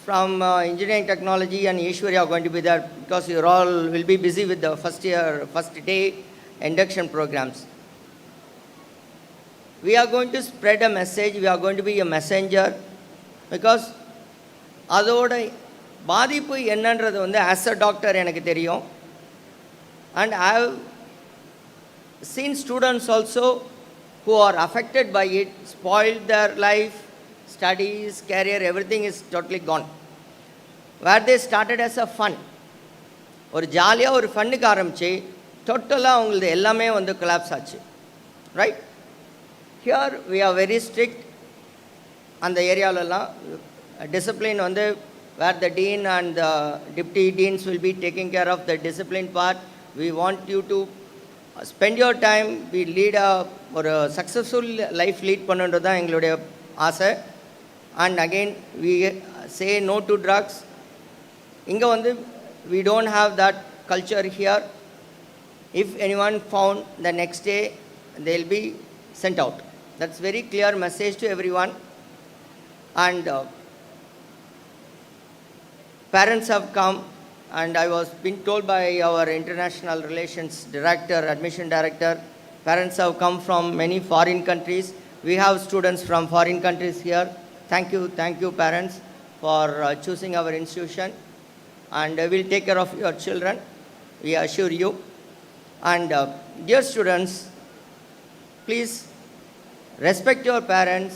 From Engineering Technology and Ishwari are going to be there, because you all will be busy with the first day induction programs. We are going to spread a message. We are going to be a messenger, because அதோட பாதிப்பு என்னன்றது as a doctor எனக்கு தெரியும். And I have seen students also who are affected by it, spoiled their life, studies, career, everything is totally gone. Where they started as a fun, ஒரு ஜாலியாக ஒரு ஃபன்னுக்கு ஆரம்பிச்சு டோட்டலாக அவங்களது எல்லாமே கொலாப்ஸ் ஆச்சு. Right? Here we are very strict. அந்த ஏரியாவிலலாம் discipline where the dean and the deputy deans will be taking care of the discipline part. We want you to spend your time, we lead ஒரு successful life lead பண்ணுன்றது தான் எங்களுடைய ஆசை. And again we say no to drugs. இங்கே we don't have that culture here. If anyone found, the next day they'll be sent out. That's very clear message to everyone. And parents have come, and I was being told by our international relations director, admission director, parents have come from many foreign countries. We have students from foreign countries here. Thank you parents for choosing our institution, and we'll take care of your children, we assure you. And dear students, please respect your parents,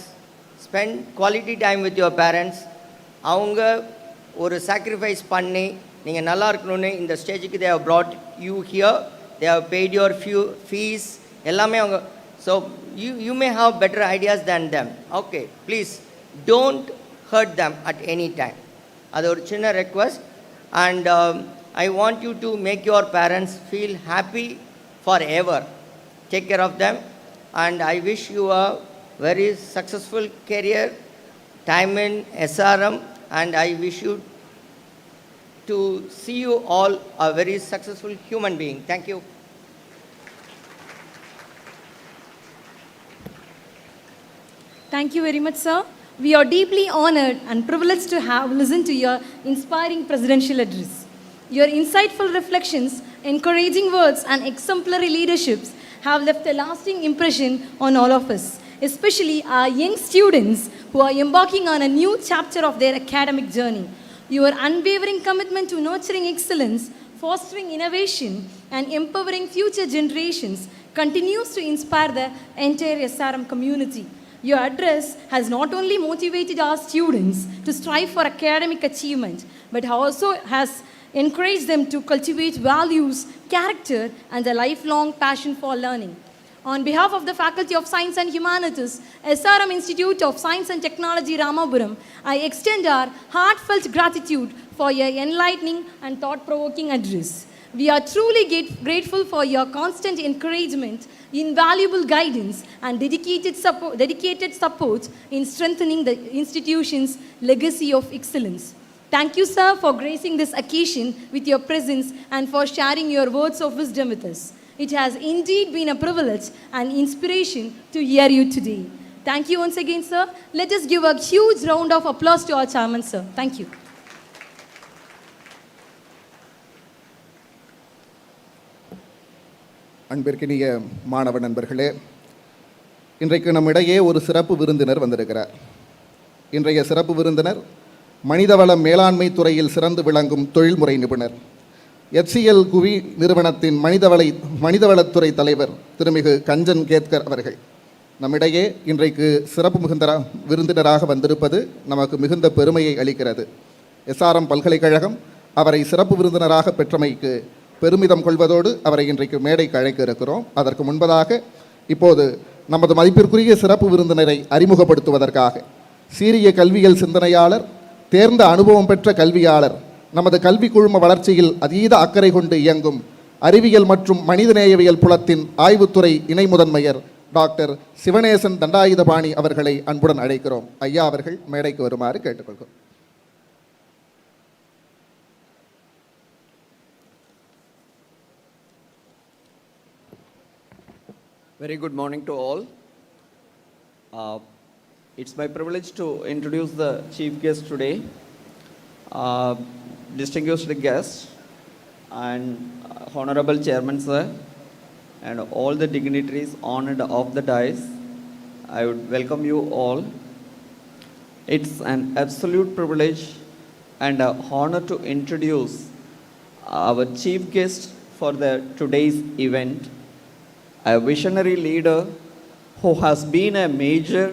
spend quality time with your parents. அவங்க ஒரு sacrifice பண்ணி நீங்கள் நல்லா இருக்கணும்னு இந்த ஸ்டேஜுக்கு they have brought you here, they have paid your fees, எல்லாமே அவங்க. So you may have better ideas than them. Okay, please don't hurt them at any time. அது ஒரு சின்ன request. And I want you to make your parents feel happy forever. Take care of them, and I wish you a very successful career, time in SRM, and I wish you to see you all a very successful human being. Thank you. Thank you very much, sir. We are deeply honored and privileged to have listened to your inspiring presidential address. Your insightful reflections, encouraging words, and exemplary leaderships have left a lasting impression on all of us, especially our young students who are embarking on a new chapter of their academic journey. Your unwavering commitment to nurturing excellence, fostering innovation, and empowering future generations continues to inspire the entire SRM community. Your address has not only motivated our students to strive for academic achievement, but also has encouraged them to cultivate values, character, and a lifelong passion for learning. On behalf of the Faculty of Science and Humanities, SRM Institute of Science and Technology, Ramapuram, I extend our heartfelt gratitude for your enlightening and thought-provoking address. We are truly grateful for your constant encouragement, invaluable guidance, and dedicated support in strengthening the institution's legacy of excellence. Thank you, sir, for gracing this occasion with your presence and for sharing your words of wisdom with us. It has indeed been a privilege and inspiration to hear you today. Thank you once again, sir. Let us give a huge round of applause to our chairman, sir. Thank you. அன்பிற்கினிய மாணவ நண்பர்களே, இன்றைக்கு நம்மிடையே ஒரு சிறப்பு விருந்தினர் வந்திருக்கிறார். இன்றைய சிறப்பு விருந்தினர் மனிதவள மேலாண்மை துறையில் சிறந்து விளங்கும் தொழில்முறை நிபுணர், HCL குவி நிறுவனத்தின் மனிதவளத்துறை தலைவர் திருமிகு கஞ்சன் கேத்கர் அவர்கள் நம்மிடையே இன்றைக்கு சிறப்பு மிகுந்த விருந்தினராக வந்திருப்பது நமக்கு மிகுந்த பெருமையை அளிக்கிறது. SRM பல்கலைக்கழகம் அவரை சிறப்பு விருந்தினராக பெற்றமைக்கு பெருமிதம் கொள்வதோடு அவரை இன்றைக்கு மேடைக்கு அழைக்க இருக்கிறோம். அதற்கு முன்பதாக இப்போது நமது மதிப்பிற்குரிய சிறப்பு விருந்தினரை அறிமுகப்படுத்துவதற்காக சீரிய கல்வியல் சிந்தனையாளர், தேர்ந்த அனுபவம் பெற்ற கல்வியாளர், நமது கல்வி குழும வளர்ச்சியில் அதீத அக்கறை கொண்டு இயங்கும் அறிவியல் மற்றும் மனிதநேயவியல் புலத்தின் ஆய்வுத்துறை இணை முதன்மையர் டாக்டர் சிவனேசன் தண்டாயுதபாணி அவர்களை அன்புடன் அழைக்கிறோம். ஐயா அவர்கள் மேடைக்கு வருமாறு கேட்டுக்கொள்கிறோம். Very good morning to all. It's my privilege to introduce the chief guest today, distinguished guests and honorable chairman sir, and all the dignitaries honored of the dais. I would welcome you all. It's an absolute privilege and an honor to introduce our chief guest for today's event, a visionary leader who has been a major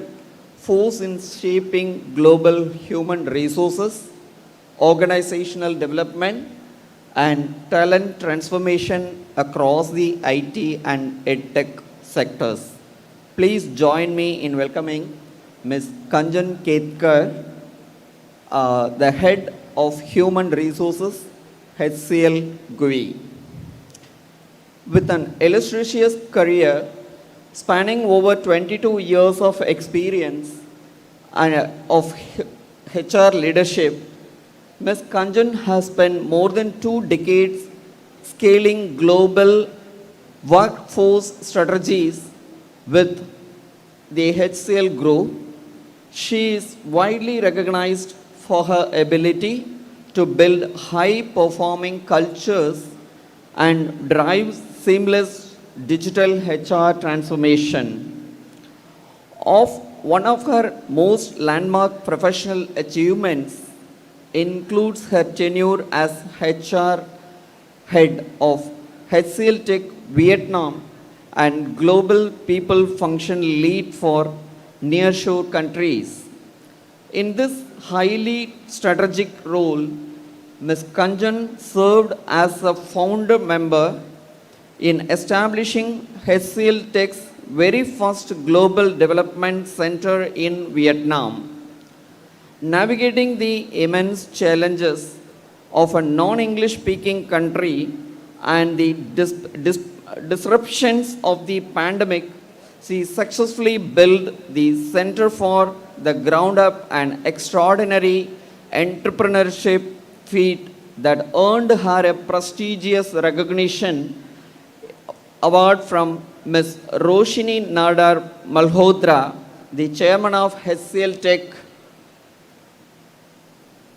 force in shaping global human resources, organizational development, and talent transformation across the IT and EdTech sectors. Please join me in welcoming Ms. Kanjan Ketkar, the head of Human Resources, HCL GUI. With an illustrious career spanning over 22 years of experience and of HR leadership, Ms. Kanjan has spent more than 2 decades scaling global workforce strategies with the HCL Group. She is widely recognized for her ability to build high-performing cultures and drive seamless digital HR transformation. One of her most landmark professional achievements includes her tenure as HR head of HCL Tech Vietnam and global people function lead for nearshore countries. In this highly strategic role, Ms. Kanjan served as a founder member in establishing HCL Tech's very first global development center in Vietnam. Navigating the immense challenges of a non-English speaking country and the disruptions of the pandemic, she successfully built the center for the ground up and extraordinary entrepreneurship feat that earned her a prestigious recognition award from Ms. Roshini Nadar Malhotra, the chairman of HCL Tech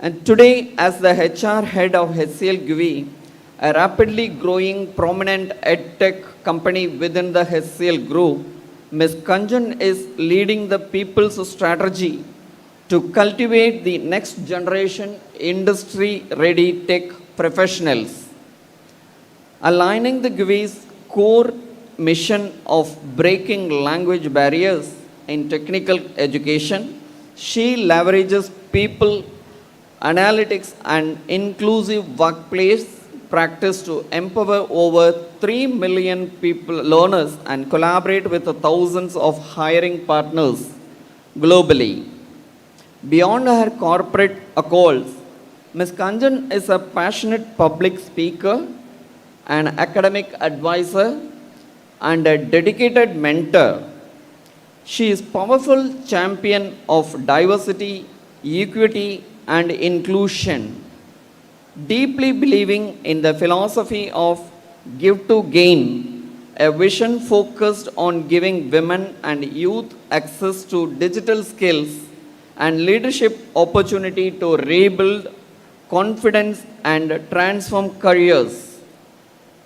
And today, as the HR head of HCL GUI, a rapidly growing prominent edtech company within the HCL group, Ms. Kanjan is leading the people's strategy to cultivate the next generation industry-ready tech professionals. Aligning the GUI's core mission of breaking language barriers in technical education, she leverages people, analytics, and inclusive workplace practice to empower over 3 million people, learners, and collaborate with thousands of hiring partners globally. Beyond her corporate accolades, Ms. Kanjan is a passionate public speaker, an academic advisor, and a dedicated mentor. She is a powerful champion of diversity, equity, and inclusion, deeply believing in the philosophy of give to gain, a vision focused on giving women and youth access to digital skills and leadership opportunity to rebuild confidence and transform careers.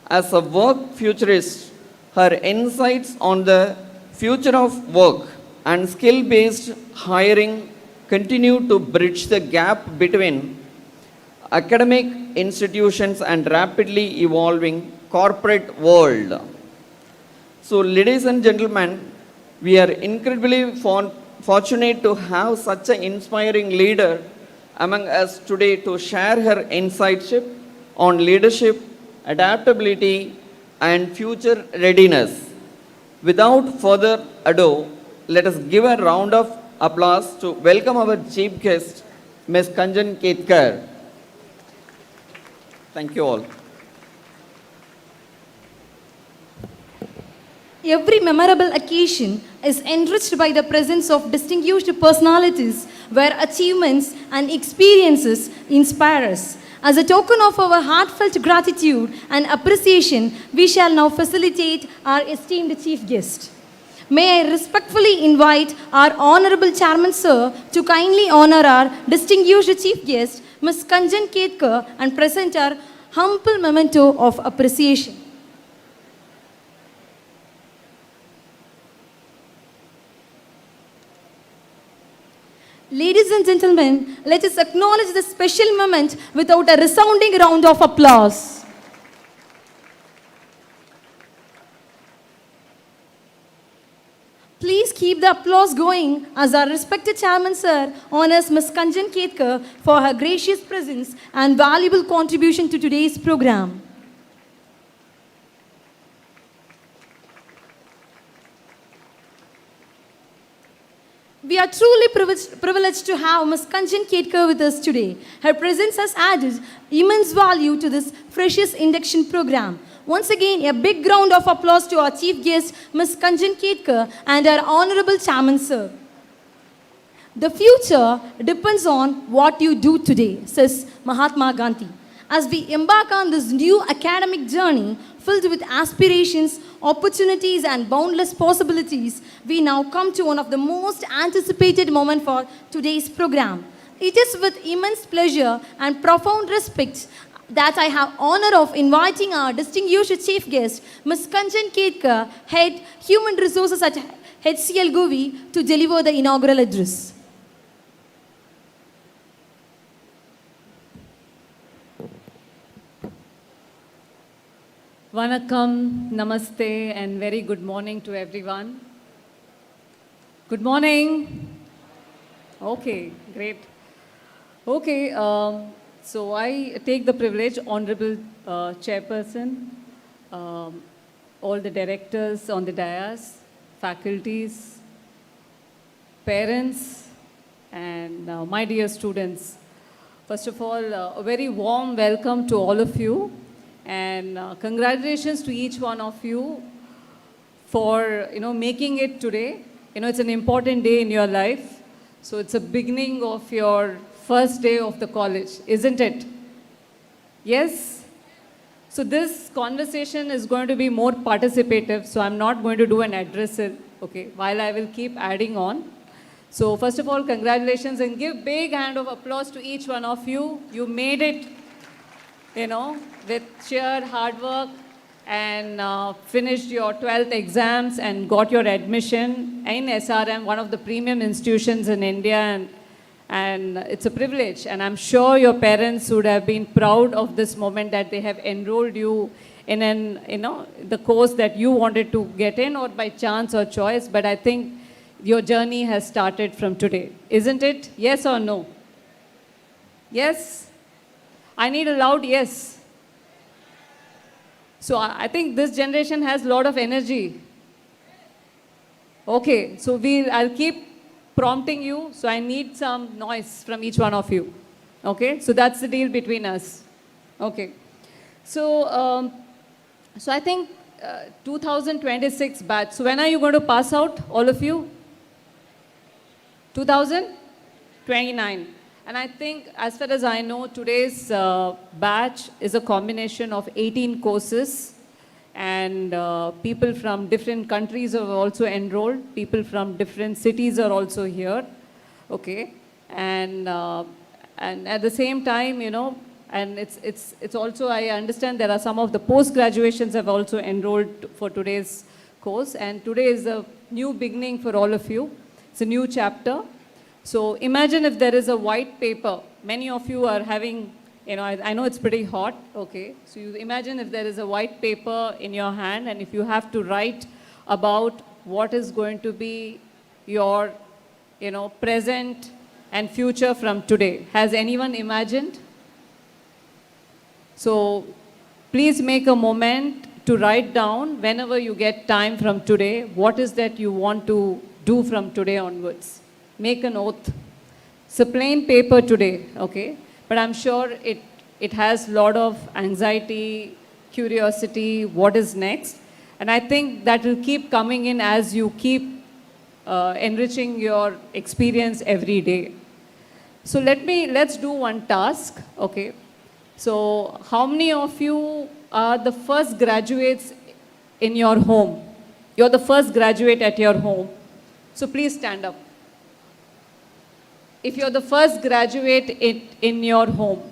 As a work futurist, her insights on the future of work and skill-based hiring continue to bridge the gap between academic institutions and rapidly evolving corporate world. So, ladies and gentlemen, we are incredibly fortunate to have such an inspiring leader among us today to share her insights on leadership, adaptability, and future readiness. Without further ado, let us give a round of applause to welcome our chief guest, Ms. Kanjan Ketkar. Thank you all. Every memorable occasion is enriched by the presence of distinguished personalities where achievements and experiences inspire us. As a token of our heartfelt gratitude and appreciation, we shall now facilitate our esteemed chief guest. May I respectfully invite our Honorable Chairman Sir to kindly honor our distinguished chief guest, Ms. Kanjan Ketkar, and present our humble memento of appreciation. Ladies and gentlemen, let us acknowledge this special moment without a resounding round of applause. Please keep the applause going as our respected Chairman Sir honors Ms. Kanjan Ketkar for her gracious presence and valuable contribution to today's program. We are truly privileged to have Ms. Kanjan Ketkar with us today. Her presence has added immense value to this precious induction program. Once again, a big round of applause to our chief guest, Ms. Kanjan Ketkar, and our Honorable Chairman Sir. The future depends on what you do today, says Mahatma Gandhi. As we embark on this new academic journey filled with aspirations, opportunities, and boundless possibilities, we now come to one of the most anticipated moments for today's program. It is with immense pleasure and profound respect that I have honor of inviting our distinguished chief guest, Ms. Kanjan Ketkar, Head Human Resources at HCL GUI, to deliver the inaugural address. Vanakkam, Namaste, and very good morning to everyone. Good morning. Okay, great. Okay, so I take the privilege, Honorable Chairperson, all the directors on the dais, faculties, parents, and my dear students. First of all, a very warm welcome to all of you. And congratulations to each one of you for making it today. It's an important day in your life. So it's a beginning of your first day of the college, isn't it? Yes? So this conversation is going to be more participative, so I'm not going to do an address, okay, while I will keep adding on. So first of all, congratulations and give big hand of applause to each one of you. You made it, with sheer hard work and finished your 12th exams and got your admission in SRM, one of the premium institutions in India. And it's a privilege. And I'm sure your parents would have been proud of this moment that they have enrolled you in the course that you wanted to get in, or by chance or choice. But I think your journey has started from today, isn't it? Yes or no? Yes? I need a loud yes. So I think this generation has a lot of energy. Okay, so I'll keep prompting you, so I need some noise from each one of you. Okay, so that's the deal between us. Okay, so I think 2026 batch. So when are you going to pass out, all of you? 2029. And I think, as far as I know, today's batch is a combination of 18 courses, and people from different countries have also enrolled. People from different cities are also here. Okay, and at the same time, and it's also, I understand there are some of the post-graduations have also enrolled for today's course, and today is a new beginning for all of you. It's a new chapter. So imagine if there is a white paper. Many of you are having, I know it's pretty hot, okay? So you imagine if there is a white paper in your hand, and if you have to write about what is going to be your, present and future from today. Has anyone imagined? So please make a moment to write down, whenever you get time from today, what is that you want to do from today onwards. Make an oath. It's a plain paper today, okay? But I'm sure it has a lot of anxiety, curiosity, what is next. And I think that will keep coming in as you keep enriching your experience every day. So let's do one task, okay? So how many of you are the first graduates in your home? You're the first graduate at your home. So please stand up. If you're the first graduate in your home.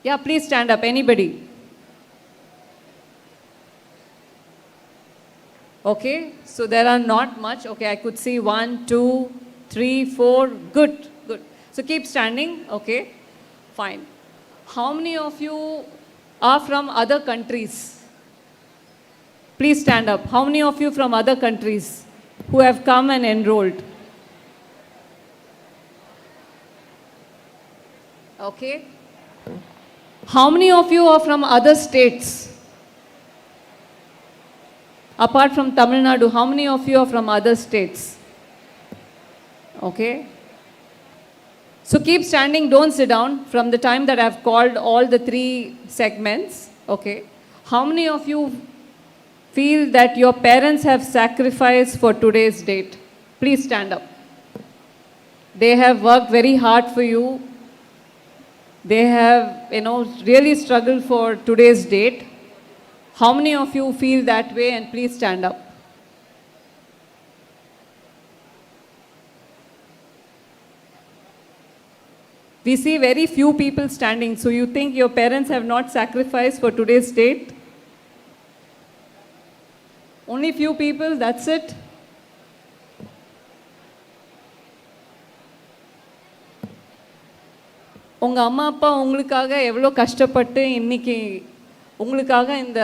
Yeah, please stand up. Anybody? Okay, so there are not much. Okay, I could see 1, 2, 3, 4. Good, good. So keep standing. Okay, fine. How many of you are from other countries? Please stand up. How many of you from other countries who have come and enrolled? Okay. How many of you are from other states? Apart from Tamil Nadu, how many of you are from other states? Okay. So keep standing, don't sit down from the time that I've called all the 3 segments. Okay. How many of you feel that your parents have sacrificed for today's date? Please stand up. They have worked very hard for you. They have, really struggled for today's date. How many of you feel that way? And please stand up. We see very few people standing. So you think your parents have not sacrificed for today's date? Only few people, that's it? உங்கள் அம்மா அப்பா உங்களுக்காக எவ்வளோ கஷ்டப்பட்டு இன்றைக்கி உங்களுக்காக இந்த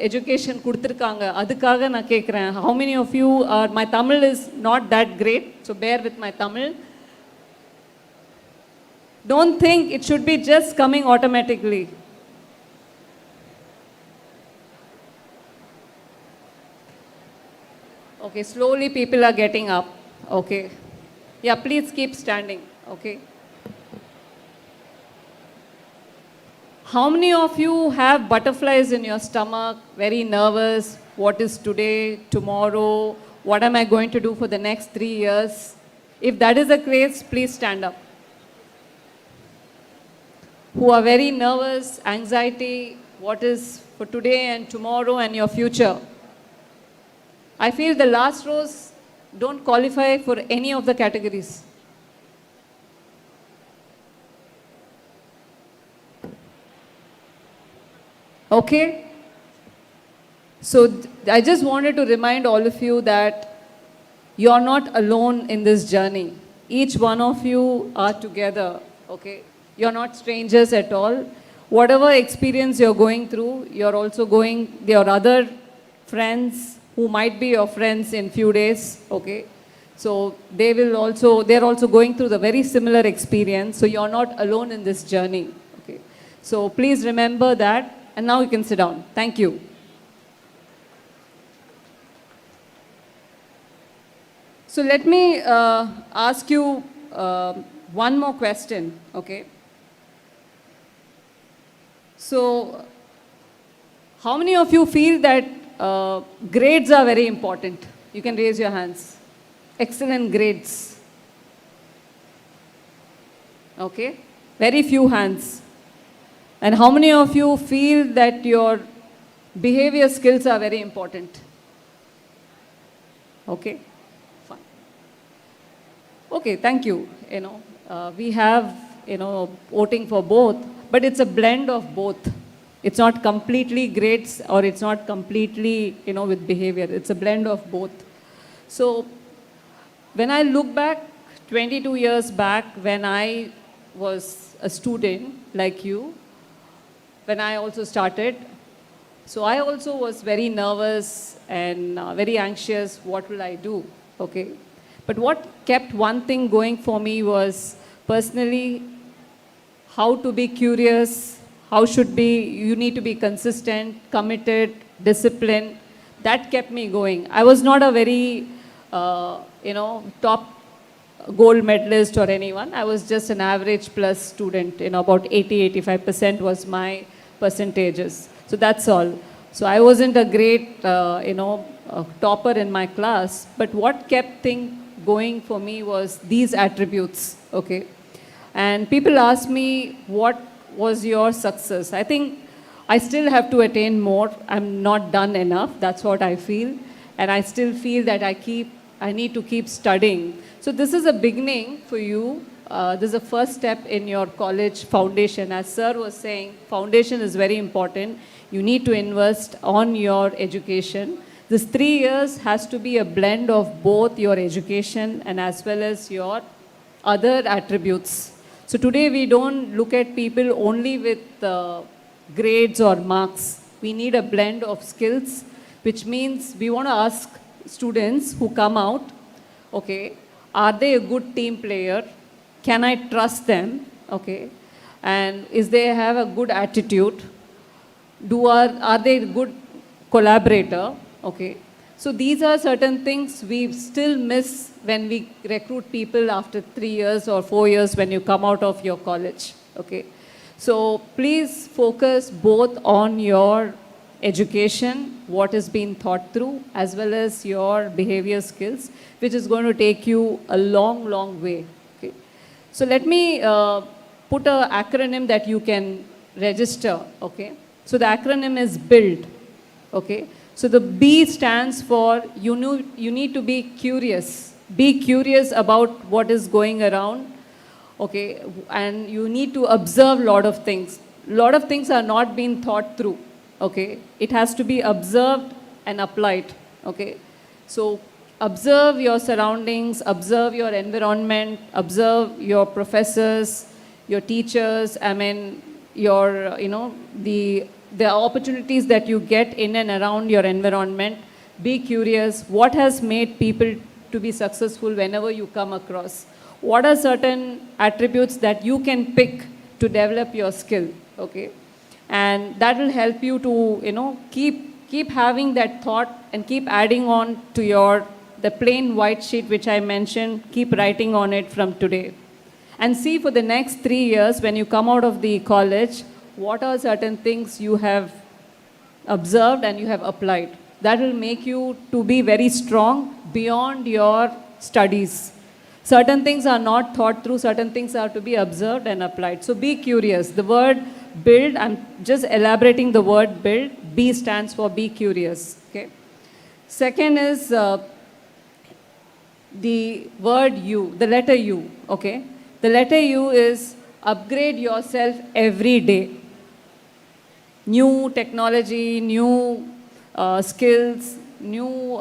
education கொடுத்துருக்காங்க, அதுக்காக நான் கேட்குறேன். How many of you are, my Tamil is not that great, so bear with my Tamil. Don't think it should be just coming automatically. Okay, slowly people are getting up. Okay. Yeah, please keep standing. Okay. How many of you have butterflies in your stomach, very nervous? What is today, tomorrow? What am I going to do for the next 3 years? If that is the case, please stand up. Who are very nervous, anxiety, what is for today and tomorrow and your future? I feel the last rows, don't qualify for any of the categories. Okay? So I just wanted to remind all of you that you're not alone in this journey. Each one of you are together, okay? You're not strangers at all. Whatever experience you're going through, you're also going, your other friends who might be your friends in few days, okay? So they're also going through the very similar experience, so you're not alone in this journey, okay? So please remember that, and now you can sit down. Thank you. So let me ask you one more question, okay? So how many of you feel that grades are very important? You can raise your hands. Excellent grades. Okay? Very few hands. And how many of you feel that your behavior skills are very important? Okay? Fine. Okay, thank you. We have, voting for both, but it's a blend of both. It's not completely grades or it's not completely, with behavior. It's a blend of both. So when I look back 22 years back when I was a student like you, when I also started, so I also was very nervous and very anxious. What will I do? Okay. But what kept one thing going for me was personally how to be curious, you need to be consistent, committed, disciplined. That kept me going. I was not a very, top gold medalist or anyone. I was just an average plus student. About 80-85% was my percentages. So that's all. So I wasn't a great, topper in my class. But what kept things going for me was these attributes. Okay. And people ask me, what was your success? I think I still have to attain more. I'm not done enough. That's what I feel. And I still feel that I need to keep studying. So this is a beginning for you. This is a first step in your college foundation. As sir was saying, foundation is very important. You need to invest on your education. This 3 years has to be a blend of both your education and as well as your other attributes. So today we don't look at people only with grades or marks. We need a blend of skills, which means we want to ask students who come out, okay, are they a good team player? Can I trust them? Okay. And is they have a good attitude? Are they a good collaborator? Okay. So these are certain things we still miss when we recruit people after 3 years or 4 years when you come out of your college. Okay. So please focus both on your education, what is being taught through, as well as your behavior skills, which is going to take you a long, long way. Okay. So let me put an acronym that you can register. Okay. So the acronym is BUILD. Okay. So the B stands for you need to be curious. Be curious about what is going around. Okay. And you need to observe a lot of things. A lot of things are not being thought through. Okay. It has to be observed and applied. Okay. So observe your surroundings, observe your environment, observe your professors, your teachers, your, the opportunities that you get in and around your environment. Be curious. What has made people to be successful whenever you come across? What are certain attributes that you can pick to develop your skill? Okay. And that will help you to, keep having that thought and keep adding on to the plain white sheet which I mentioned, keep writing on it from today. And see for the next 3 years when you come out of the college, what are certain things you have observed and you have applied. That will make you to be very strong beyond your studies. Certain things are not thought through, certain things are to be observed and applied. So be curious. The word build, I'm just elaborating the word build. B stands for be curious. Okay. Second is the word U, the letter U, okay? The letter U is upgrade yourself every day. New technology, new skills, new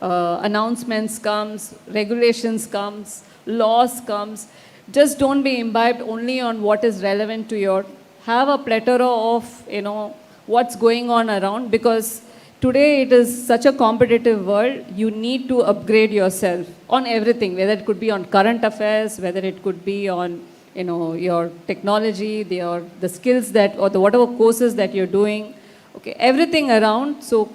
announcements comes, regulations comes, laws comes. Just don't be imbibed only on what is relevant to your. Have a plethora of what's going on around, because today it is such a competitive world. You need to upgrade yourself on everything, whether it could be on current affairs, whether it could be on your technology, the skills that, or the whatever courses that you're doing, okay, everything around. So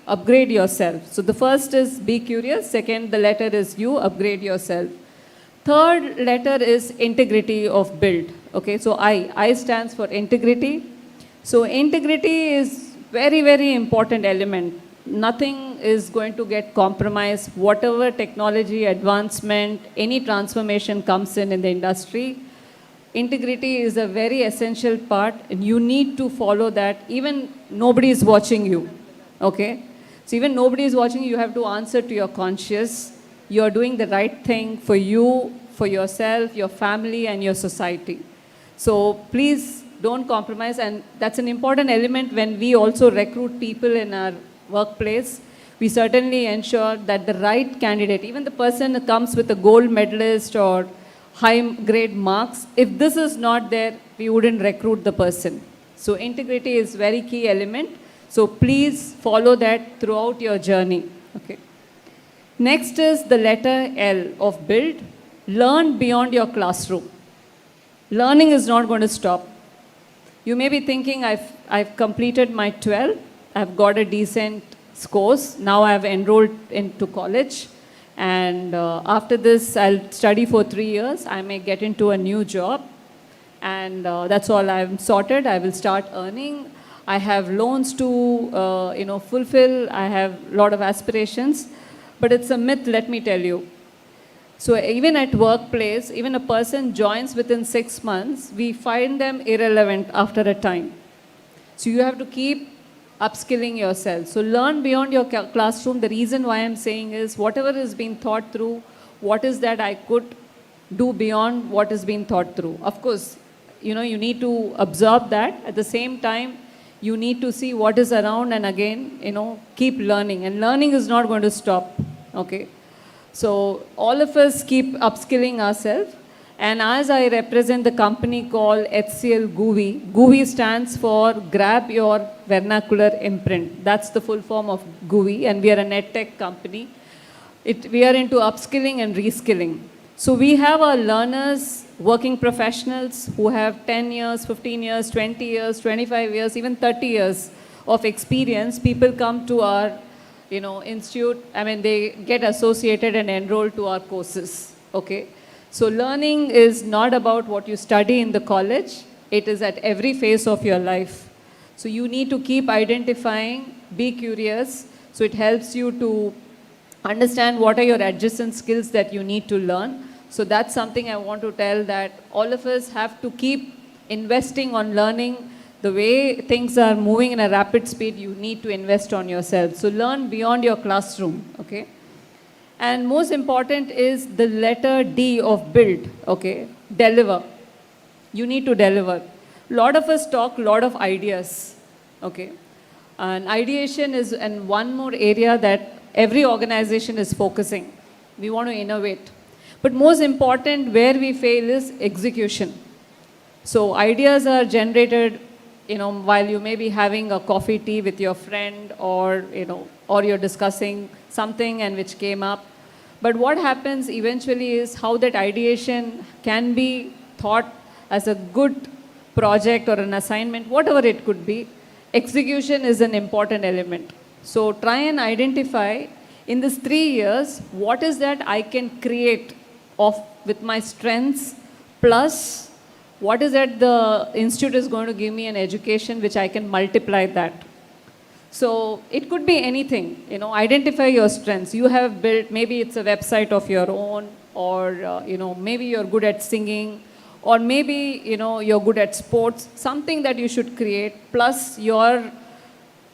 upgrade yourself. So the first is be curious. Second, the letter is U, upgrade yourself. Third letter is integrity of build. Okay, so I stands for integrity. So integrity is very, very important element. Nothing is going to get compromised. Whatever technology advancement, any transformation comes in the industry, integrity is a very essential part, and you need to follow that. Even nobody is watching you, okay? So even nobody is watching you, you have to answer to your conscience. You are doing the right thing for you, for yourself, your family, and your society. So please don't compromise, and that's an important element when we also recruit people in our workplace. We certainly ensure that the right candidate, even the person who comes with a gold medalist or high grade marks, if this is not there, we wouldn't recruit the person. So integrity is very key element. So please follow that throughout your journey. Okay. Next is the letter L of build. Learn beyond your classroom. Learning is not going to stop. You may be thinking, I've completed my 12, I've got a decent scores, now I've enrolled into college, and after this I'll study for 3 years, I may get into a new job, and that's all I'm sorted, I will start earning, I have loans to fulfill, I have a lot of aspirations, but it's a myth, let me tell you. So even at workplace, even a person joins within 6 months, we find them irrelevant after a time. So you have to keep upskilling yourself. So learn beyond your classroom. The reason why I'm saying is whatever is being thought through, what is that I could do beyond what is being thought through. Of course, you need to absorb that. At the same time, you need to see what is around, and again, keep learning. And learning is not going to stop, okay? So all of us keep upskilling ourselves. And as I represent the company called HCL GUVI, GUVI stands for Grab Your Vernacular Imprint. That's the full form of GUVI, and we are an EdTech company. We are into upskilling and reskilling. So we have our learners, working professionals who have 10 years, 15 years, 20 years, 25 years, even 30 years of experience. People come to our institute, they get associated and enrolled to our courses, okay? So learning is not about what you study in the college, it is at every phase of your life. So you need to keep identifying, be curious, so it helps you to understand what are your adjacent skills that you need to learn. So that's something I want to tell, that all of us have to keep investing on learning. The way things are moving in a rapid speed, you need to invest on yourself. So learn beyond your classroom, okay? And most important is the letter D of build, okay? Deliver. You need to deliver. A lot of us talk a lot of ideas, okay? And ideation is one more area that every organization is focusing. We want to innovate. But most important, where we fail is execution. So ideas are generated while you may be having a coffee tea with your friend, or you're discussing something and which came up. But what happens eventually is how that ideation can be thought as a good project or an assignment, whatever it could be. Execution is an important element. So try and identify in these 3 years, what is that I can create with my strengths, plus what is that the institute is going to give me an education which I can multiply that. So it could be anything, identify your strengths. You have built, maybe it's a website of your own, or maybe you're good at singing, or maybe you're good at sports, something that you should create, plus your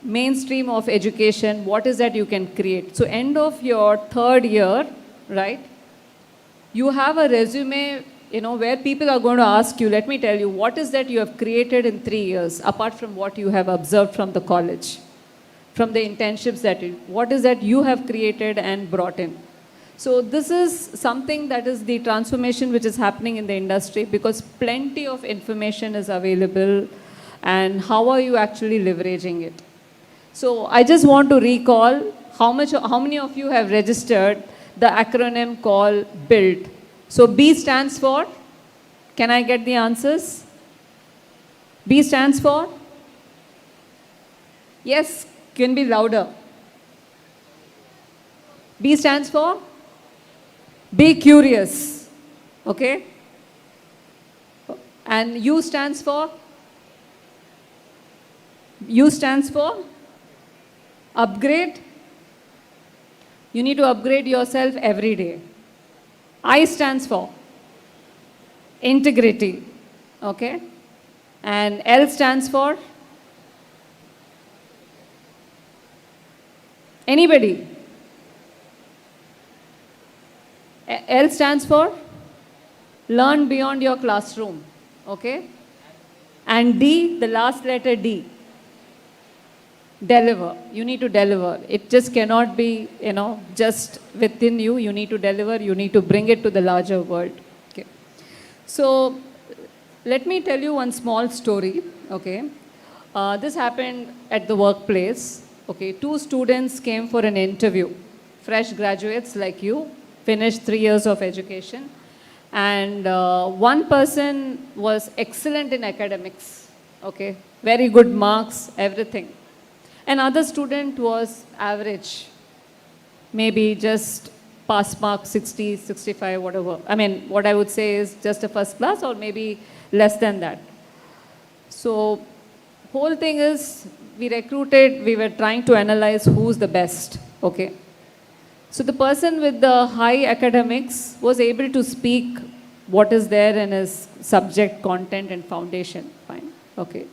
mainstream of education, what is that you can create. So end of your third year, right, you have a resume, where people are going to ask you, let me tell you, what is that you have created in 3 years, apart from what you have observed from the college, from the internships what is that you have created and brought in. So this is something that is the transformation which is happening in the industry, because plenty of information is available, and how are you actually leveraging it. So I just want to recall how many of you have registered the acronym called BUILD. So B stands for, can I get the answers? B stands for? Yes, can be louder. B stands for? Be curious, okay? And U stands for? U stands for? Upgrade. You need to upgrade yourself every day. I stands for? Integrity, okay? And L stands for? Anybody? L stands for? Learn beyond your classroom, okay? And D, the last letter D, deliver. You need to deliver. It just cannot be, just within you. You need to deliver. You need to bring it to the larger world, okay? So let me tell you one small story, okay? This happened at the workplace, okay? 2 students came for an interview, fresh graduates like you, finished 3 years of education, and one person was excellent in academics, okay, very good marks, everything. Another student was average, maybe just pass mark 60, 65, whatever. I mean, what I would say is just a first class or maybe less than that. So whole thing is we were trying to analyze who's the best, okay. So the person with the high academics was able to speak what is there in his subject, content and foundation, fine, okay.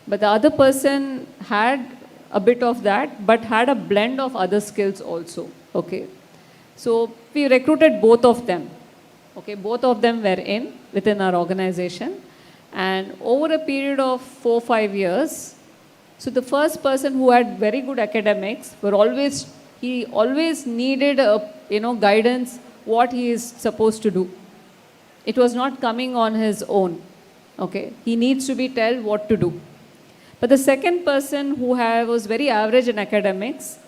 But the other person had a bit of that, but had a blend of other skills also, okay. So we recruited both of them, okay. Both of them were within our organization, and over a period of 4-5 years, so the first person who had very good academics he always needed guidance what he is supposed to do. It was not coming on his own, okay. He needs to be told what to do. But the second person who was very average in academics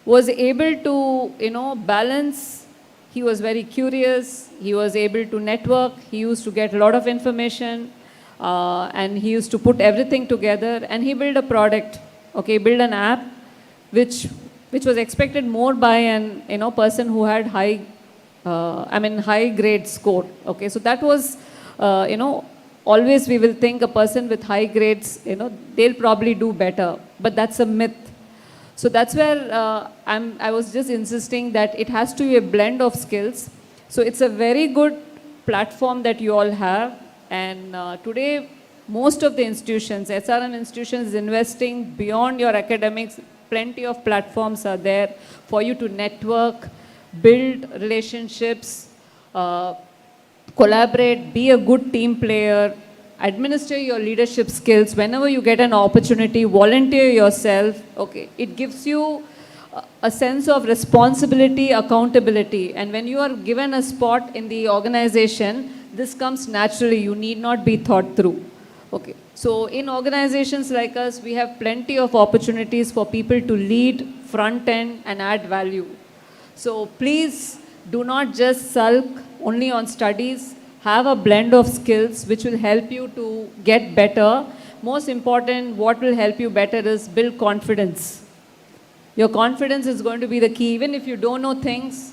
was able to, balance. He was very curious. He was able to network. He used to get a lot of information, and he used to put everything together. And he built a product, okay, built an app, which was expected more by an person who had high grade score, okay. So that was, always we will think a person with high grades, they'll probably do better, but that's a myth. So that's where I was just insisting that it has to be a blend of skills. So it's a very good platform that you all have, and today most of the institutions, SRM institutions, is investing beyond your academics. Plenty of platforms are there for you to network, build relationships, collaborate, be a good team player, administer your leadership skills. Whenever you get an opportunity, volunteer yourself, okay. It gives you a sense of responsibility, accountability, and when you are given a spot in the organization, this comes naturally. You need not be thought through, okay. So in organizations like us, we have plenty of opportunities for people to lead front end and add value. So please do not just sulk only on studies. Have a blend of skills which will help you to get better. Most important, what will help you better is build confidence. Your confidence is going to be the key, even if you don't know things.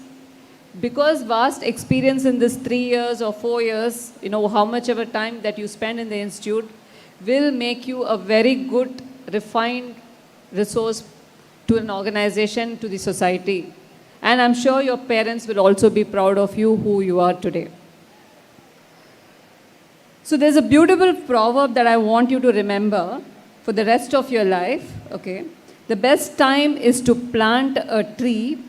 Because vast experience in this 3 years or 4 years, how much of a time that you spend in the institute, will make you a very good, refined resource to an organization, to the society. And I'm sure your parents will also be proud of you, who you are today. So there's a beautiful proverb that I want you to remember. for the rest of your life, okay, the best time is to plant a tree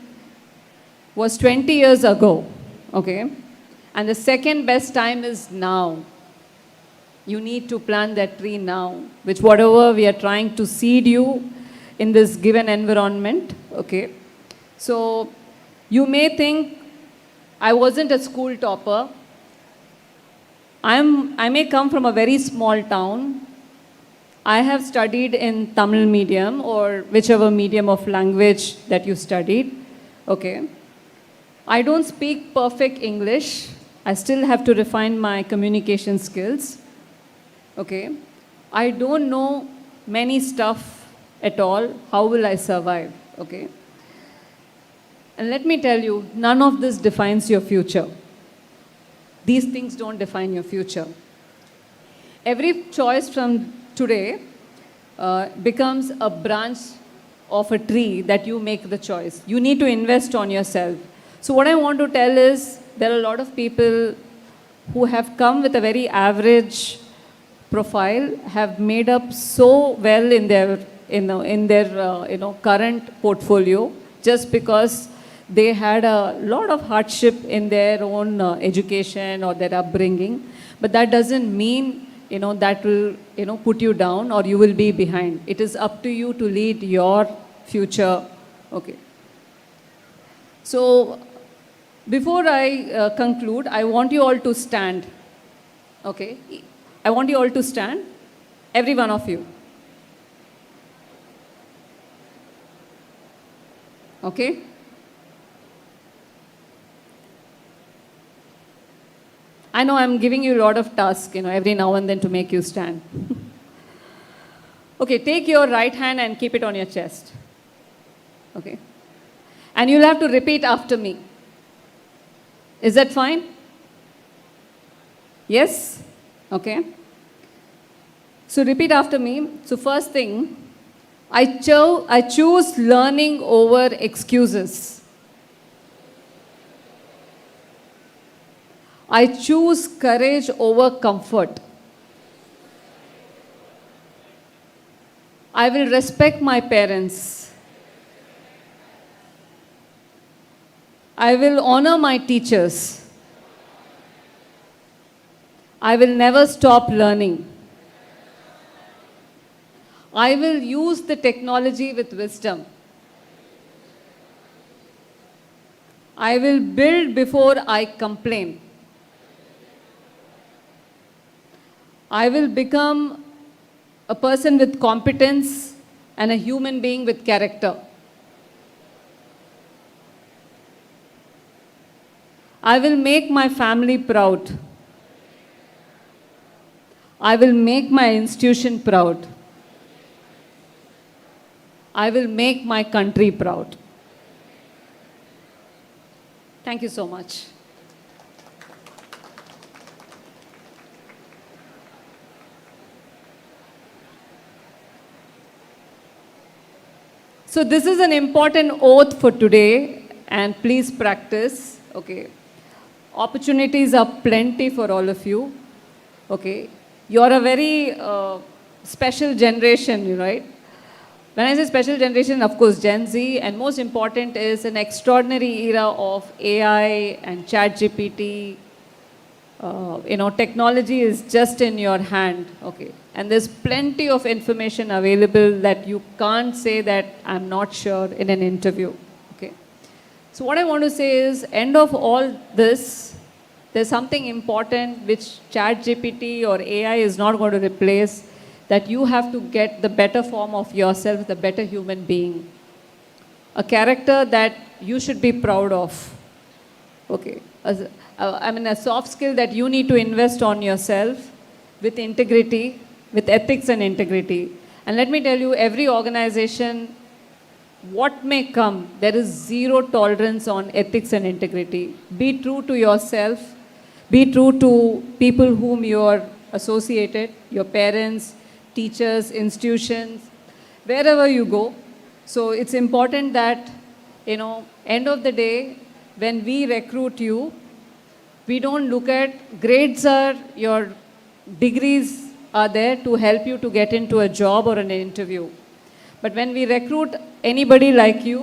was 20 years ago, okay? And the second best time is now. You need to plant that tree now, which whatever we are trying to seed you in this given environment, okay? So you may think, I wasn't a school topper. I may come from a very small town. I have studied in Tamil medium or whichever medium of language that you studied, okay? I don't speak perfect English. I still have to refine my communication skills, okay? I don't know many stuff at all. How will I survive, okay? And let me tell you, none of this defines your future. These things don't define your future. Every choice from today becomes a branch of a tree that you make the choice. You need to invest on yourself. So what I want to tell is, there are a lot of people who have come with a very average profile, have made up so well in their, current portfolio, just because they had a lot of hardship in their own education or their upbringing. But that doesn't mean, that will, put you down or you will be behind. It is up to you to lead your future. Okay. So, before I conclude, I want you all to stand. Okay. I want you all to stand. Every one of you. Okay. I know I'm giving you a lot of tasks, every now and then to make you stand. Okay, take your right hand and keep it on your chest. Okay. And you'll have to repeat after me. Is that fine? Yes? Okay. So repeat after me. So first thing, I choose learning over excuses. I choose courage over comfort. I will respect my parents. I will honor my teachers. I will never stop learning. I will use the technology with wisdom. I will build before I complain. I will become a person with competence and a human being with character. I will make my family proud. I will make my institution proud. I will make my country proud. Thank you so much. So this is an important oath for today, and please practice, okay. Opportunities are plenty for all of you, okay. You're a very special generation, right? When I say special generation, of course, Gen Z, and most important is an extraordinary era of AI and ChatGPT. Technology is just in your hand, okay. And there's plenty of information available that you can't say that I'm not sure in an interview, okay. So what I want to say is, end of all this, there's something important which ChatGPT or AI is not going to replace, that you have to get the better form of yourself, the better human being. A character that you should be proud of, okay. A soft skill that you need to invest on yourself with integrity, with ethics and integrity. And let me tell you, every organization, what may come, there is zero tolerance on ethics and integrity. Be true to yourself. Be true to people whom you are associated, your parents, teachers, institutions, wherever you go. So it's important that, end of the day, when we recruit you, we don't look at grades. Your degrees are there to help you to get into a job or an interview. But when we recruit anybody like you,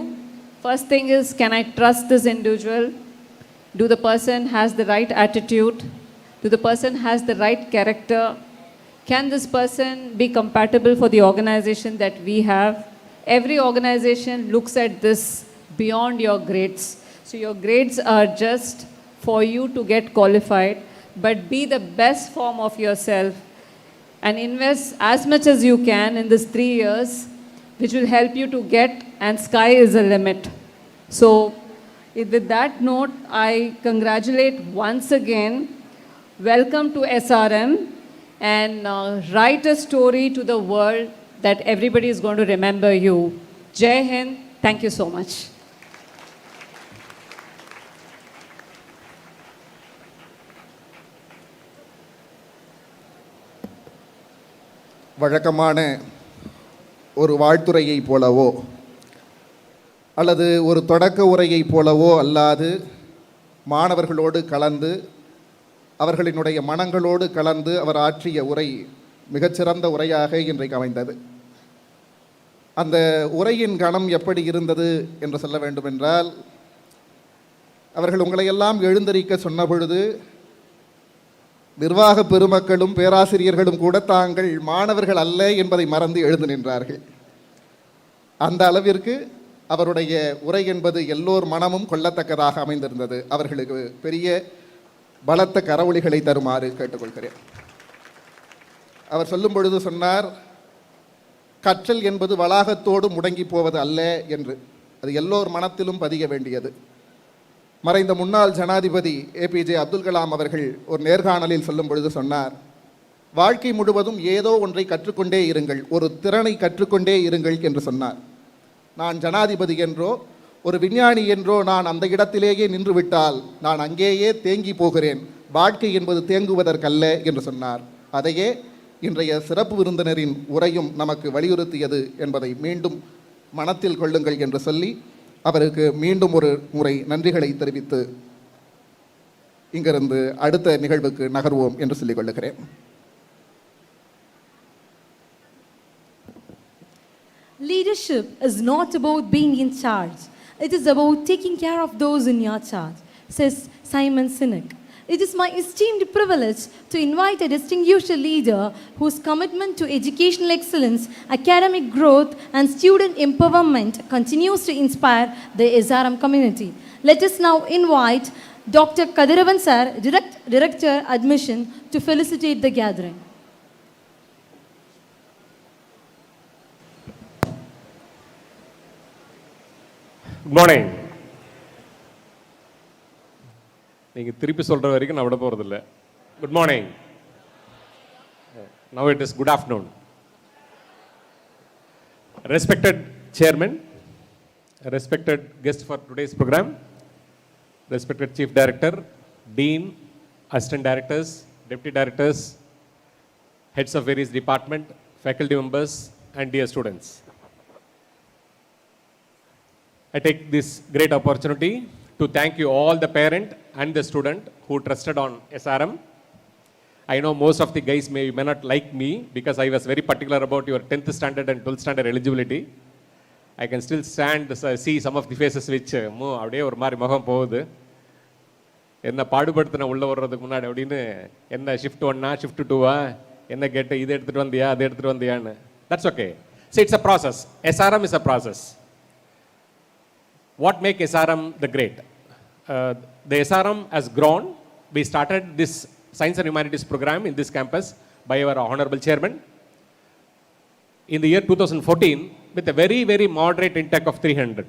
first thing is, can I trust this individual? Do the person has the right attitude? Do the person has the right character? Can this person be compatible for the organization that we have? Every organization looks at this beyond your grades. So your grades are just for you to get qualified, but be the best form of yourself and invest as much as you can in this 3 years, which will help you to get, and sky is the limit. So with that note, I congratulate once again. Welcome to SRM, and write a story to the world that everybody is going to remember you. Jai Hind. Thank you so much. வழக்கமான ஒரு வாழ்த்துரையைப் போலவோ அல்லது ஒரு தொடக்க உரையைப் போலவோ அல்லாது மாணவர்களோடு கலந்து அவர்களினுடைய மனங்களோடு கலந்து அவர் ஆற்றிய உரை மிகச்சிறந்த உரையாக இன்றைக்கு அமைந்தது. அந்த உரையின் கணம் எப்படி இருந்தது என்று சொல்ல வேண்டுமென்றால், அவர்கள் உங்களையெல்லாம் எழுந்தரிக்க சொன்ன பொழுது நிர்வாக பெருமக்களும் பேராசிரியர்களும் கூட தாங்கள் மாணவர்கள் அல்ல என்பதை மறந்து எழுந்து நின்றார்கள். அந்த அளவிற்கு அவருடைய உரை என்பது எல்லோர் மனமும் கொள்ளத்தக்கதாக அமைந்திருந்தது. அவர்களுக்கு பெரிய பலத்த கரவொலிகளை தருமாறு கேட்டுக்கொள்கிறேன். அவர் சொல்லும் பொழுது சொன்னார், கற்றல் என்பது வளாகத்தோடு முடங்கி போவது அல்ல என்று. அது எல்லோர் மனத்திலும் பதிய வேண்டியது. மறைந்த முன்னாள் ஜனாதிபதி ஏபிஜே அப்துல் கலாம் அவர்கள் ஒரு நேர்காணலில் சொல்லும் பொழுது சொன்னார், வாழ்க்கை முழுவதும் ஏதோ ஒன்றை கற்றுக்கொண்டே இருங்கள், ஒரு திறனை கற்றுக்கொண்டே இருங்கள் என்று சொன்னார். நான் ஜனாதிபதி என்றோ ஒரு விஞ்ஞானி என்றோ நான் அந்த இடத்திலேயே நின்று விட்டால் நான் அங்கேயே தேங்கி போகிறேன். வாழ்க்கை என்பது தேங்குவதற்கல்ல என்று சொன்னார். அதையே இன்றைய சிறப்பு விருந்தினரின் உரையும் நமக்கு வலியுறுத்தியது என்பதை மீண்டும் மனத்தில் கொள்ளுங்கள் என்று சொல்லி அவருக்கு மீண்டும் ஒரு முறை நன்றிகளை தெரிவித்து இங்கிருந்து அடுத்த நிகழ்வுக்கு நகர்வோம் என்று சொல்லிக் கொள்ளுகிறேன். Leadership is not about being in charge. It is about taking care of those in your charge, says Simon Sinek. It is my esteemed privilege to invite a distinguished leader whose commitment to educational excellence, academic growth, and student empowerment continues to inspire the SRM community. Let us now invite Dr. Kadiravan Sir, Director Admission, to felicitate the gathering. Good morning. நீங்கள் திருப்பி சொல்கிற வரைக்கும் நான் விட போகிறதில்ல. Good morning. Now it is good afternoon. Respected Chairman, respected guest for today's program, respected Chief Director, Dean, Assistant Directors, Deputy Directors, Heads of various departments, faculty members, and dear students. I take this great opportunity to thank you all, the parent and the student who trusted on SRM. I know most of the guys may not like me because I was very particular about your 10th standard and 12th standard eligibility. I can still see some of the faces which அப்படியே ஒரு மாதிரி முகம் போகுது. என்ன பாடுபடுத்தின உள்ள வர்றதுக்கு முன்னாடி அப்படின்னு, என்ன ஷிஃப்ட் 1 ஷிஃப்ட் 2 என்ன கேட்டு இதை எடுத்துகிட்டு வந்தியா அதை எடுத்துகிட்டு வந்தியான்னு. That's okay. So it's a process. SRM is a process. What makes SRM the great? The SRM has grown. We started this Science and Humanities program in this campus by our Honorable Chairman in the year 2014 with a very, very moderate intake of 300.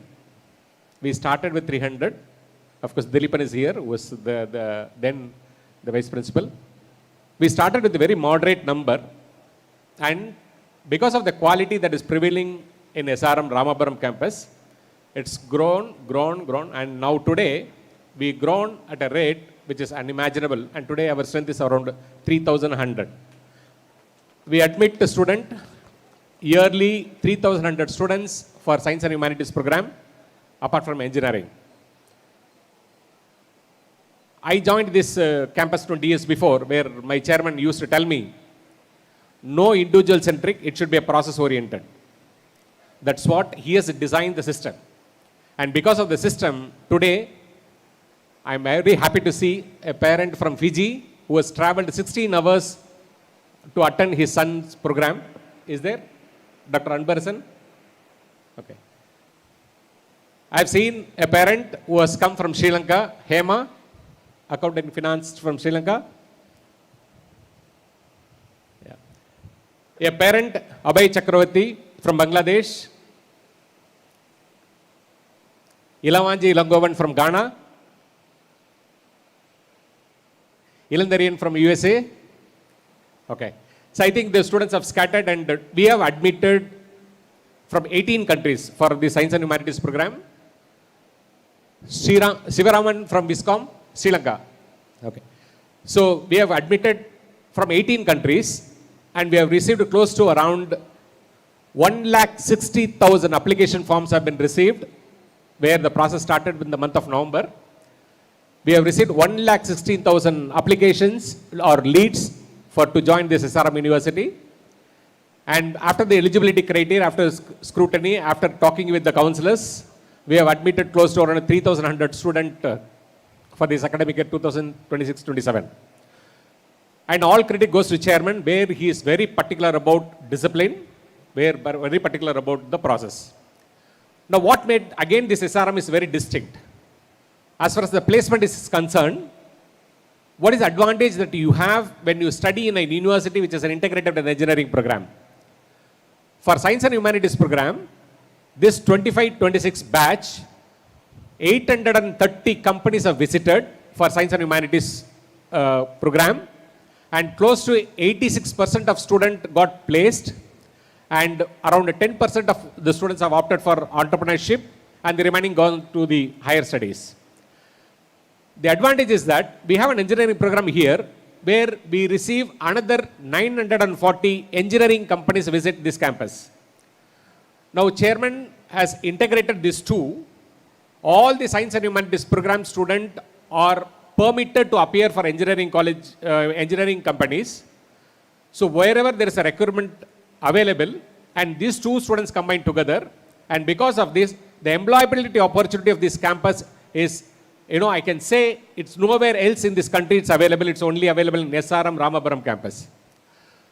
We started with 300. Of course, Dilipan is here, who was then the Vice Principal. We started with a very moderate number, and because of the quality that is prevailing in SRM Ramapuram campus, it's grown, and now today we grown at a rate which is unimaginable, and today our strength is around 3,100. We admit a student, yearly 3,100 students for Science and Humanities program, apart from engineering. I joined this campus 20 years before, where my chairman used to tell me, no individual centric, it should be a process oriented. That's what he has designed the system. And because of the system, today, I'm very happy to see a parent from Fiji who has traveled 16 hours to attend his son's program. Is there? Dr. Anbarasan? Okay. I've seen a parent who has come from Sri Lanka, Hema, accountant and finance from Sri Lanka. Yeah. A parent, Abhay Chakravarti from Bangladesh. Ilavanji Ilangovan from Ghana. Ilandarian from USA. Okay. So I think the students have scattered, and we have admitted from 18 countries for the Science and Humanities program. Sivaraman from Viscom, Sri Lanka. Okay. So we have admitted from 18 countries, and we have received close to around 1,60,000 application forms have been received, where the process started in the month of November. We have received 1,16,000 applications or leads to join this SRM University. And after the eligibility criteria, after scrutiny, after talking with the counselors, we have admitted close to around 3,100 students for this academic year 2026-27. And all credit goes to chairman, where he is very particular about discipline, where very particular about the process. Now what made, again, this SRM is very distinct. As far as the placement is concerned, what is the advantage that you have when you study in a university which is an integrated engineering program? For Science and Humanities program, this 25-26 batch, 830 companies have visited for Science and Humanities program, and close to 86% of students got placed, and around 10% of the students have opted for entrepreneurship, and the remaining gone to the higher studies. The advantage is that we have an engineering program here where we receive another 940 engineering companies visit this campus. Now chairman has integrated these two. All the Science and Humanities program students are permitted to appear for engineering college, engineering companies. So wherever there is a requirement available, and these two students combine together, and because of this, the employability opportunity of this campus is, I can say it's nowhere else in this country it's available. It's only available in SRM Ramapuram campus.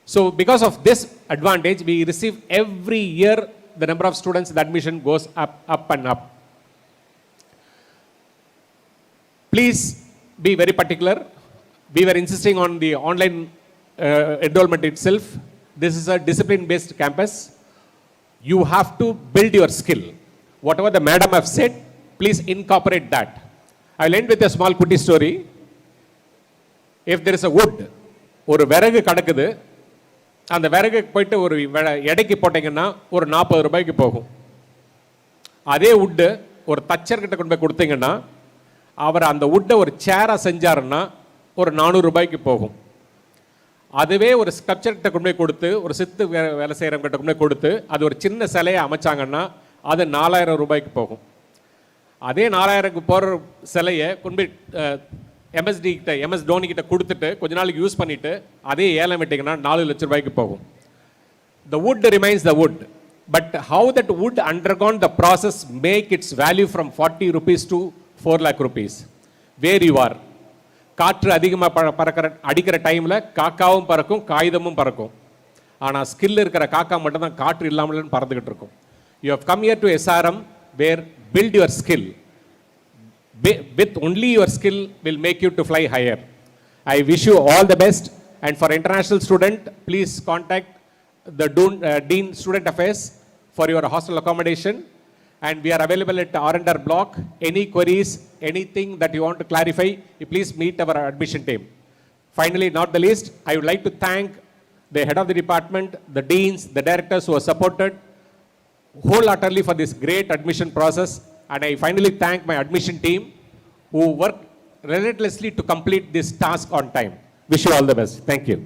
So because of this advantage, we receive every year the number of students, the admission goes up and up. Please be very particular. We were insisting on the online enrollment itself. This is a discipline-based campus. You have to build your skill. Whatever the madam have said, please incorporate that. I'll end with a small putty story. If there is a wood, ஒரு விறகு கிடக்குது, அந்த விறகு போயிட்டு ஒரு எடைக்கு போட்டீங்கன்னா ஒரு 40 ரூபாய்க்கு போகும். அதே வுட்டு ஒரு தச்சர்கிட்ட கொண்டு போய் கொடுத்தீங்கன்னா அவர் அந்த வுட்டை ஒரு சேரா செஞ்சாருன்னா ஒரு 400 ரூபாய்க்கு போகும். அதுவே ஒரு ஸ்கல்ப்சர்கிட்ட கொண்டு போய் கொடுத்து, ஒரு சித்து வேலை செய்கிறவங்கிட்ட கொண்டு போய் கொடுத்து அது ஒரு சின்ன சிலையை அமைச்சாங்கன்னா அது 4000 ரூபாய்க்கு போகும். அதே 4000க்கு போகிற சிலையை கொண்டு போய் எம்எஸ் டோனி கிட்ட கொடுத்துட்டு கொஞ்ச நாளைக்கு யூஸ் பண்ணிவிட்டு அதே ஏலம் விட்டிங்கன்னா 4 லட்சம் ரூபாய்க்கு போகும். The wood remains the wood, but how that wood undergone the process make its value from 40 rupees to 4 lakh rupees. Where you are. காற்று அதிகமாக அடிக்கிற டைமில் காக்காவும் பறக்கும், காகிதமும் பறக்கும். ஆனால் ஸ்கில் இருக்கிற காக்கா மட்டும் தான் காற்று இல்லாமல் பறந்துக்கிட்டு இருக்கும். You have come here to SRM where build your skill. With only your skill will make you to fly higher. I wish you all the best, and for international student, please contact the Dean Student Affairs for your hostel accommodation, and we are available at R&R block. Any queries, anything that you want to clarify, please meet our admission team. Finally, not the least, I would like to thank the head of the department, the deans, the directors who have supported wholeheartedly for this great admission process, and I finally thank my admission team who worked relentlessly to complete this task on time. Wish you all the best. Thank you.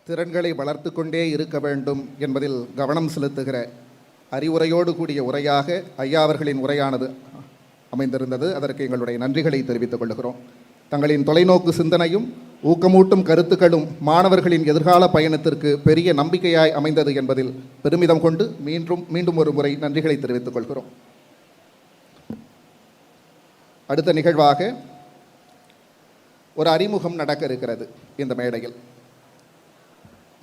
திறன்களை வளர்த்து கொண்டே இருக்க வேண்டும் என்பதில் கவனம் செலுத்துகிற அறிவுரையோடு கூடிய உரையாக ஐயா அவர்களின் உரையானது அமைந்திருந்தது. அதற்கு எங்களுடைய நன்றிகளை தெரிவித்துக் கொள்கிறோம். தங்களின் தொலைநோக்கு சிந்தனையும் ஊக்கமூட்டும் கருத்துக்களும் மாணவர்களின் எதிர்கால பயணத்திற்கு பெரிய நம்பிக்கையாய் அமைந்தது என்பதில் பெருமிதம் கொண்டு மீண்டும் ஒரு முறை நன்றிகளை தெரிவித்துக் கொள்கிறோம். அடுத்த நிகழ்வாக ஒரு அறிமுகம் நடக்க இருக்கிறது இந்த மேடையில்.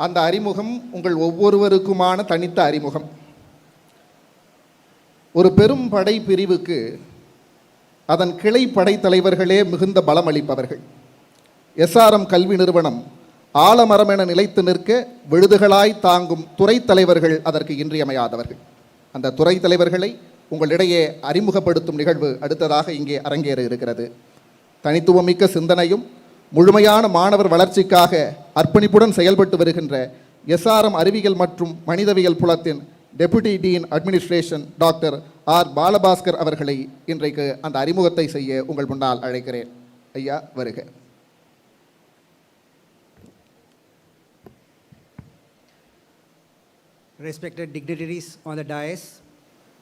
அந்த அறிமுகம் உங்கள் ஒவ்வொருவருக்குமான தனித்த அறிமுகம். ஒரு பெரும் படை பிரிவுக்கு அதன் கிளை படைத்தலைவர்களே மிகுந்த பலம் அளிப்பவர்கள். எஸ்ஆர்எம் கல்வி நிறுவனம் ஆலமரம் என நிலைத்து நிற்க விழுதுகளாய் தாங்கும் துறை தலைவர்கள் அதற்கு இன்றியமையாதவர்கள். அந்த துறை தலைவர்களை உங்களிடையே அறிமுகப்படுத்தும் நிகழ்வு அடுத்ததாக இங்கே அரங்கேற இருக்கிறது. தனித்துவமிக்க சிந்தனையும் முழுமையான மாணவர் வளர்ச்சிக்காக அர்ப்பணிப்புடன் செயல்பட்டு வருகின்ற எஸ்ஆர்எம் அறிவியல் மற்றும் மனிதவியல் புலத்தின் deputy dean administration doctor R Balabhaskar அவர்களை இன்றைக்கு அந்த அறிமுகத்தை செய்ய உங்கள் முன்னால் அழைக்கிறேன். ஐயா, வருக. Respected dignitaries on the dais,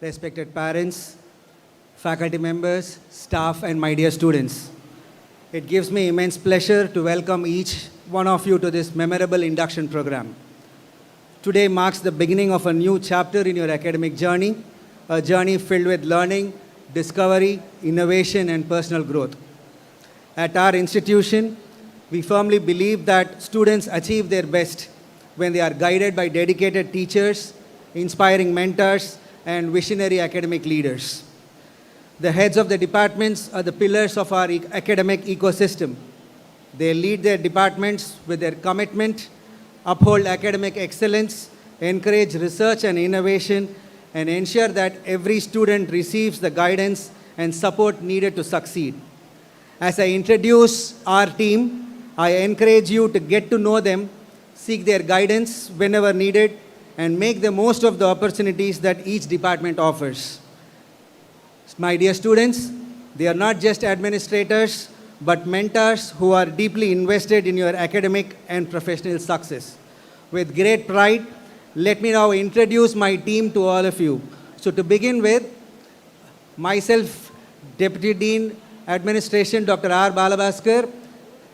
respected parents, faculty members, staff, and my dear students. It gives me immense pleasure to welcome each one of you to this memorable induction program. Today marks the beginning of a new chapter in your academic journey, a journey filled with learning, discovery, innovation, and personal growth. At our institution, we firmly believe that students achieve their best when they are guided by dedicated teachers, inspiring mentors, and visionary academic leaders. The heads of the departments are the pillars of our academic ecosystem. They lead their departments with their commitment, uphold academic excellence, encourage research and innovation, and ensure that every student receives the guidance and support needed to succeed. As I introduce our team, I encourage you to get to know them, seek their guidance whenever needed, and make the most of the opportunities that each department offers. My dear students, they are not just administrators, but mentors who are deeply invested in your academic and professional success. With great pride, let me now introduce my team to all of you. So to begin with, myself, Deputy Dean, Administration, Dr. R. Balabaskar.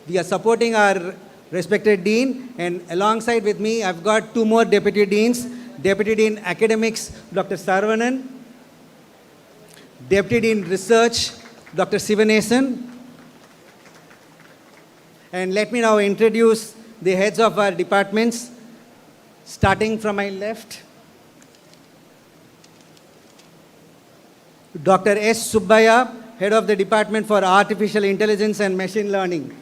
We are supporting our respected Dean, and alongside with me, I've got two more Deputy Deans. Deputy Dean Academics, Dr. Sarvanan. Deputy Dean Research, Dr. Sivanesan. And let me now introduce the heads of our departments, starting from my left. Dr. S. Subbaya, Head of the Department for Artificial Intelligence and Machine Learning.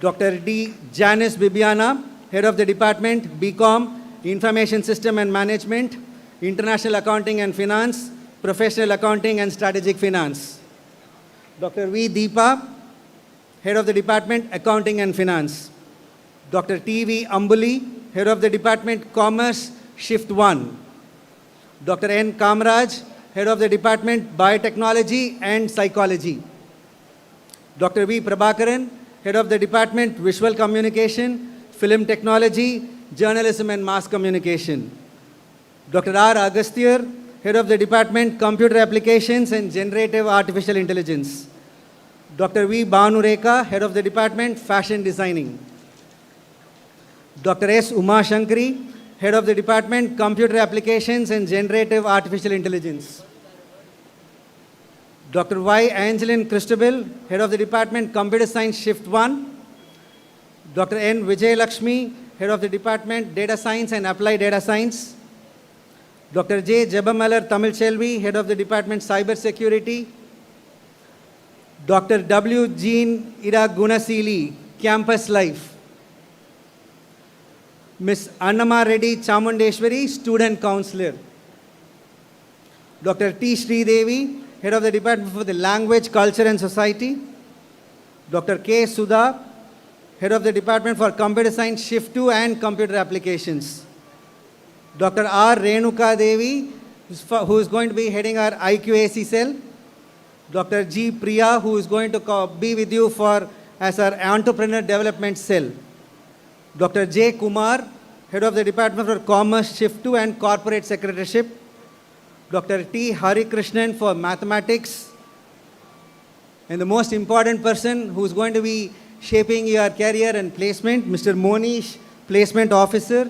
Dr. D. Janice Bibiana, Head of the Department, BCom, Information System and Management, International Accounting and Finance, Professional Accounting and Strategic Finance. Dr. V. Deepa, Head of the Department, Accounting and Finance. Dr. T. V. Ambuli, Head of the Department, Commerce, Shift 1. Dr. N. Kamraj, Head of the Department, Biotechnology and Psychology. Dr. V. Prabhakaran, Head of the Department, Visual Communication, Film Technology, Journalism and Mass Communication. Dr. R. Agasthyar, Head of the Department, Computer Applications and Generative Artificial Intelligence. Dr. V. Bhanureka, Head of the Department, Fashion Designing. Dr. S. Uma Shankari, Head of the Department, Computer Applications and Generative Artificial Intelligence. Dr. Y. Angeline Christabel, Head of the Department, Computer Science Shift 1. Dr. N. Vijay Lakshmi, Head of the Department, Data Science and Applied Data Science. Dr. J. Jabamalar Tamil Chelvi, Head of the Department, Cyber Security. Dr. W. Jean Ira Gunasili, Campus Life. Ms. Annama Reddy Chamundeshwari, Student Counselor. Dr. T. Sridevi, Head of the Department for the Language, Culture and Society. Dr. K. Sudha, Head of the Department for Computer Science Shift 2 and Computer Applications. Dr. R. Renuka Devi, who is going to be heading our IQAC cell. Dr. G. Priya, who is going to be with you as our Entrepreneur Development cell. Dr. J. Kumar, Head of the Department for Commerce Shift 2 and Corporate Secretaryship. Dr. T. Hari Krishnan for mathematics, and the most important person who's going to be shaping your career and placement, Mr. Monish, placement officer.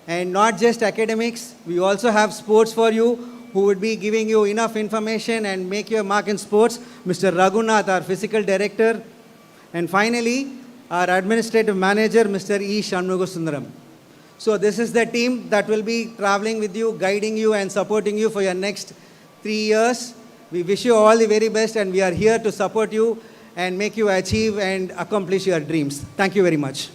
And not just academics, we also have sports for you, who would be giving you enough information and make your mark in sports, Mr. Raghunath, our physical director. And finally, our administrative manager, Mr. E. Shanmugasundaram. So this is the team that will be traveling with you, guiding you and supporting you for your next 3 years. We wish you all the very best, and we are here to support you and make you achieve and accomplish your dreams. Thank you very much.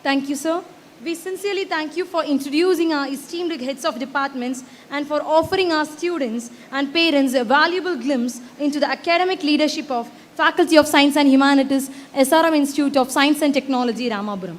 Thank you, sir. We sincerely thank you for introducing our esteemed heads of departments and for offering our students and parents a valuable glimpse into the academic leadership of Faculty of Science and Humanities, SRM Institute of Science and Technology, Ramapuram.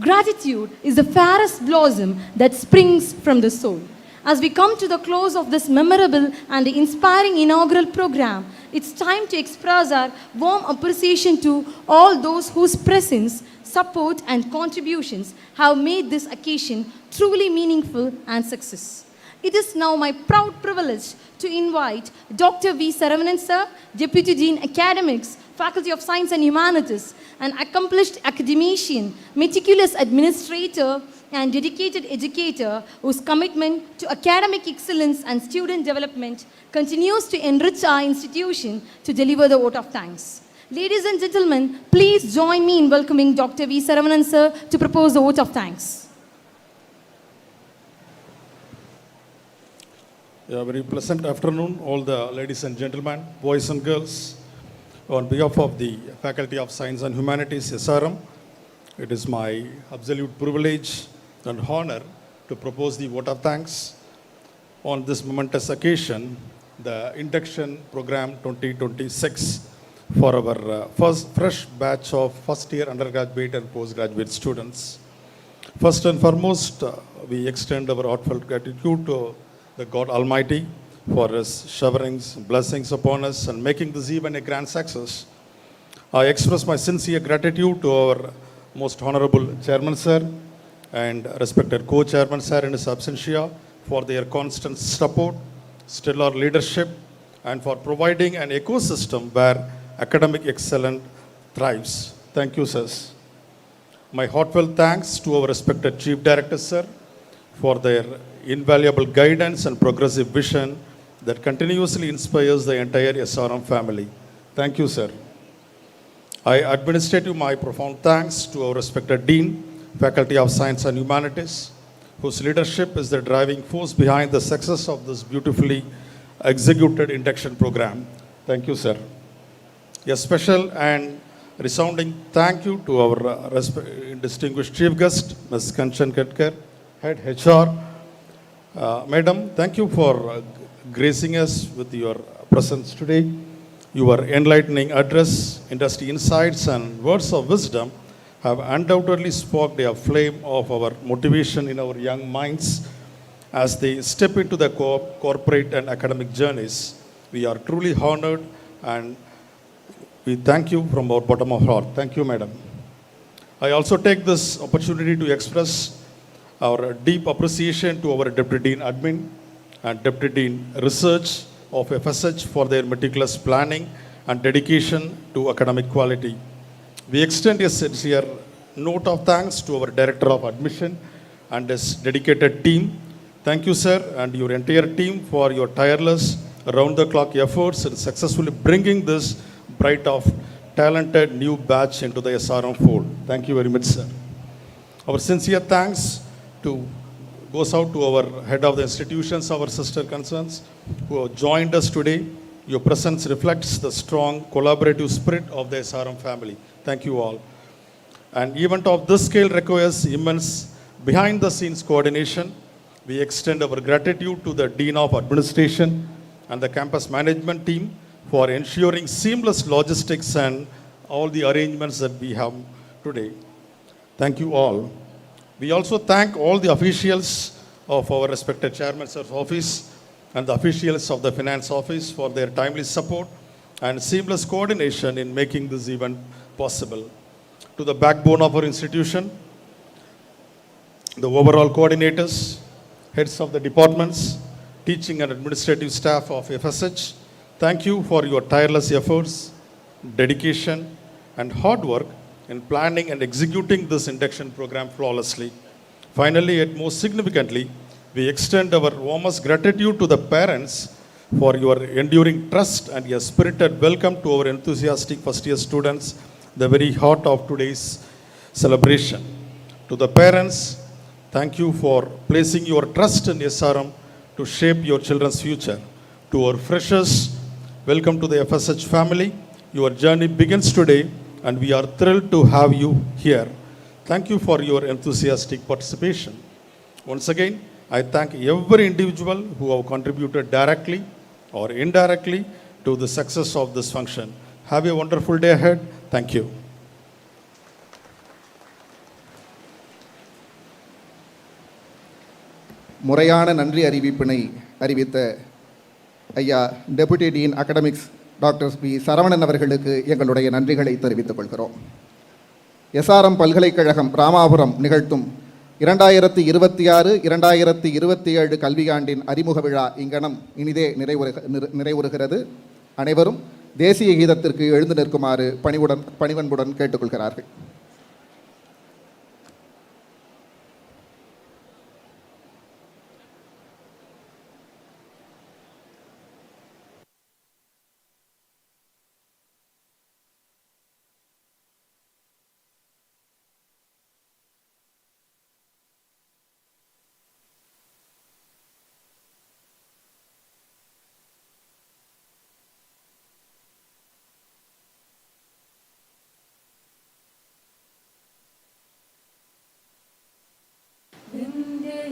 Gratitude is the fairest blossom that springs from the soul. As we come to the close of this memorable and inspiring inaugural program, it's time to express our warm appreciation to all those whose presence, support and contributions have made this occasion truly meaningful and success. It is now my proud privilege to invite Dr. V. Saravanan Sir, Deputy Dean Academics, Faculty of Science and Humanities, an accomplished academician, meticulous administrator, and dedicated educator whose commitment to academic excellence and student development continues to enrich our institution to deliver the vote of thanks. Ladies and gentlemen, please join me in welcoming Dr. V. Saravanan Sir to propose the vote of thanks. A very pleasant afternoon, all the ladies and gentlemen, boys and girls. On behalf of the Faculty of Science and Humanities, SRM, it is my absolute privilege and honor to propose the vote of thanks on this momentous occasion, the Induction Program 2026 for our first fresh batch of first-year undergraduate and postgraduate students. First and foremost, we extend our heartfelt gratitude to the God Almighty for His showerings, blessings upon us and making this event a grand success. I express my sincere gratitude to our most honorable Chairman Sir and respected Co-Chairman Sir in his absentia for their constant support, stellar leadership, and for providing an ecosystem where academic excellence thrives. Thank you, sirs. My heartfelt thanks to our respected Chief Director, Sir, for their invaluable guidance and progressive vision that continuously inspires the entire SRM family. Thank you, sir. I administrate you my profound thanks to our respected Dean, Faculty of Science and Humanities, whose leadership is the driving force behind the success of this beautifully executed induction program. Thank you, sir. A special and resounding thank you to our distinguished chief guest, Ms. Kanchan Ketkar, Head HR. Madam, thank you for gracing us with your presence today. Your enlightening address, industry insights, and words of wisdom have undoubtedly sparked a flame of our motivation in our young minds as they step into the corporate and academic journeys. We are truly honored and we thank you from our bottom of heart. Thank you, madam. I also take this opportunity to express our deep appreciation to our Deputy Dean Admin and Deputy Dean Research of FSH for their meticulous planning and dedication to academic quality. We extend a sincere note of thanks to our Director of Admission and his dedicated team. Thank you, sir, and your entire team for your tireless, round-the-clock efforts in successfully bringing this bright of talented new batch into the SRM fold. Thank you very much, sir. Our sincere thanks goes out to our head of the institutions, our sister concerns, who have joined us today. Your presence reflects the strong collaborative spirit of the SRM family. Thank you all. An event of this scale requires immense behind-the-scenes coordination. We extend our gratitude to the Dean of Administration and the campus management team for ensuring seamless logistics and all the arrangements that we have today. Thank you all. We also thank all the officials of our respected Chairman Sir's office and the officials of the Finance Office for their timely support and seamless coordination in making this event possible. To the backbone of our institution, the overall coordinators, heads of the departments, teaching and administrative staff of FSH, thank you for your tireless efforts, dedication, and hard work in planning and executing this induction program flawlessly. Finally, yet most significantly, we extend our warmest gratitude to the parents for your enduring trust and your spirited welcome to our enthusiastic first-year students, the very heart of today's celebration. To the parents, thank you for placing your trust in SRM to shape your children's future. To our freshers, welcome to the FSH family. Your journey begins today, and we are thrilled to have you here. Thank you for your enthusiastic participation. Once again, I thank every individual who have contributed directly or indirectly to the success of this function. Have a wonderful day ahead. Thank you. முறையான நன்றி அறிவிப்பினை அறிவித்த ஐயா deputy dean academics doctor P Saravanan அவர்களுக்கு எங்களுடைய நன்றிகளை தெரிவித்துக் கொள்கிறோம். எஸ்ஆர்எம் பல்கலைக்கழகம் ராமாபுரம் நிகழ்த்தும் 2026-2027 கல்வியாண்டின் அறிமுக விழா இங்கனம் இனிதே நிறைவுறுகிறது. அனைவரும் தேசிய கீதத்திற்கு எழுந்து நிற்குமாறு பணிவன்புடன் கேட்டுக்கொள்கிறார்கள்.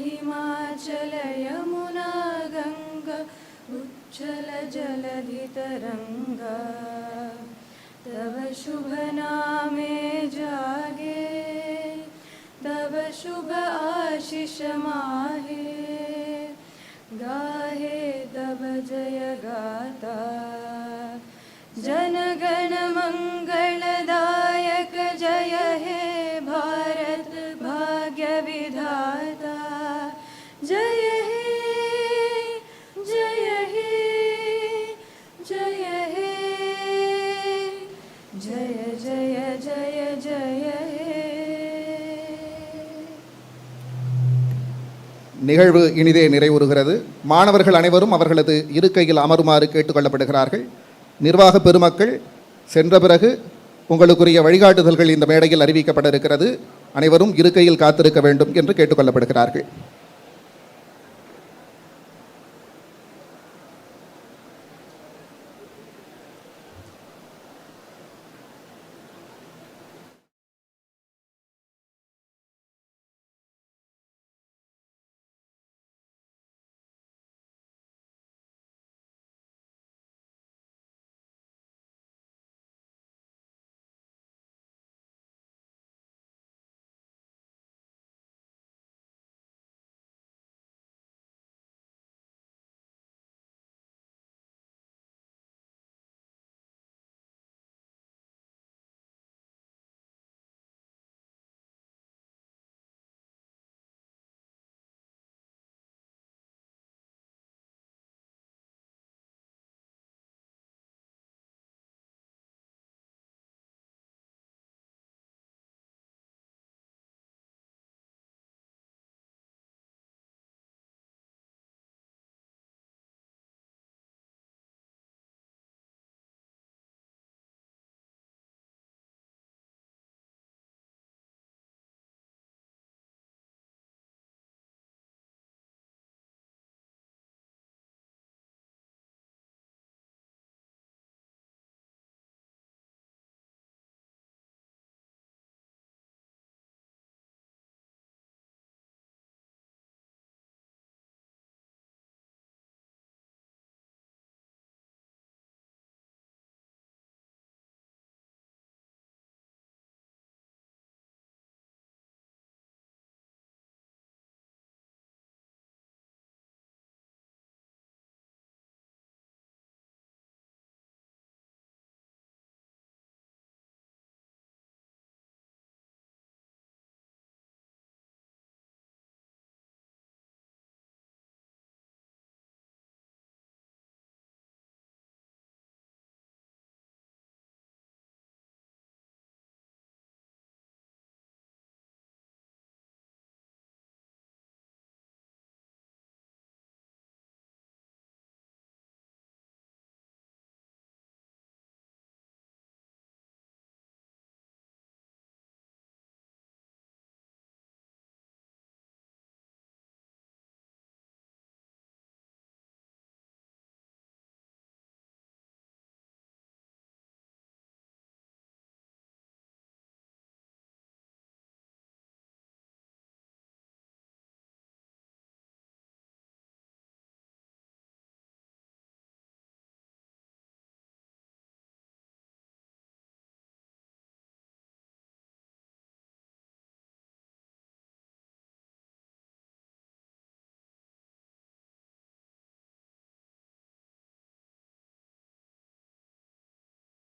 हिमाचल यमुना गंगा उच्चल जलधि तरंगा तव शुभ नामे जागे तव शुभ आशीष माहे गाहे तव जय गाता जनगण मंगलदायक जय हे भारत भाग्य विधाता जय हे जय हे जय हे जय जय जय जय हे. நிகழ்வு இனிதே நிறைவுறுகிறது. மாணவர்கள் அனைவரும் அவர்களது இருக்கையில் அமருமாறு கேட்டுக்கொள்ளப்படுகிறார்கள். நிர்வாக பெருமக்கள் சென்ற பிறகு உங்களுக்குரிய வழிகாட்டுதல்கள் இந்த மேடையில் அறிவிக்கப்பட இருக்கிறது. அனைவரும் இருக்கையில் காத்திருக்க வேண்டும் என்று கேட்டுக்கொள்ளப்படுகிறார்கள்.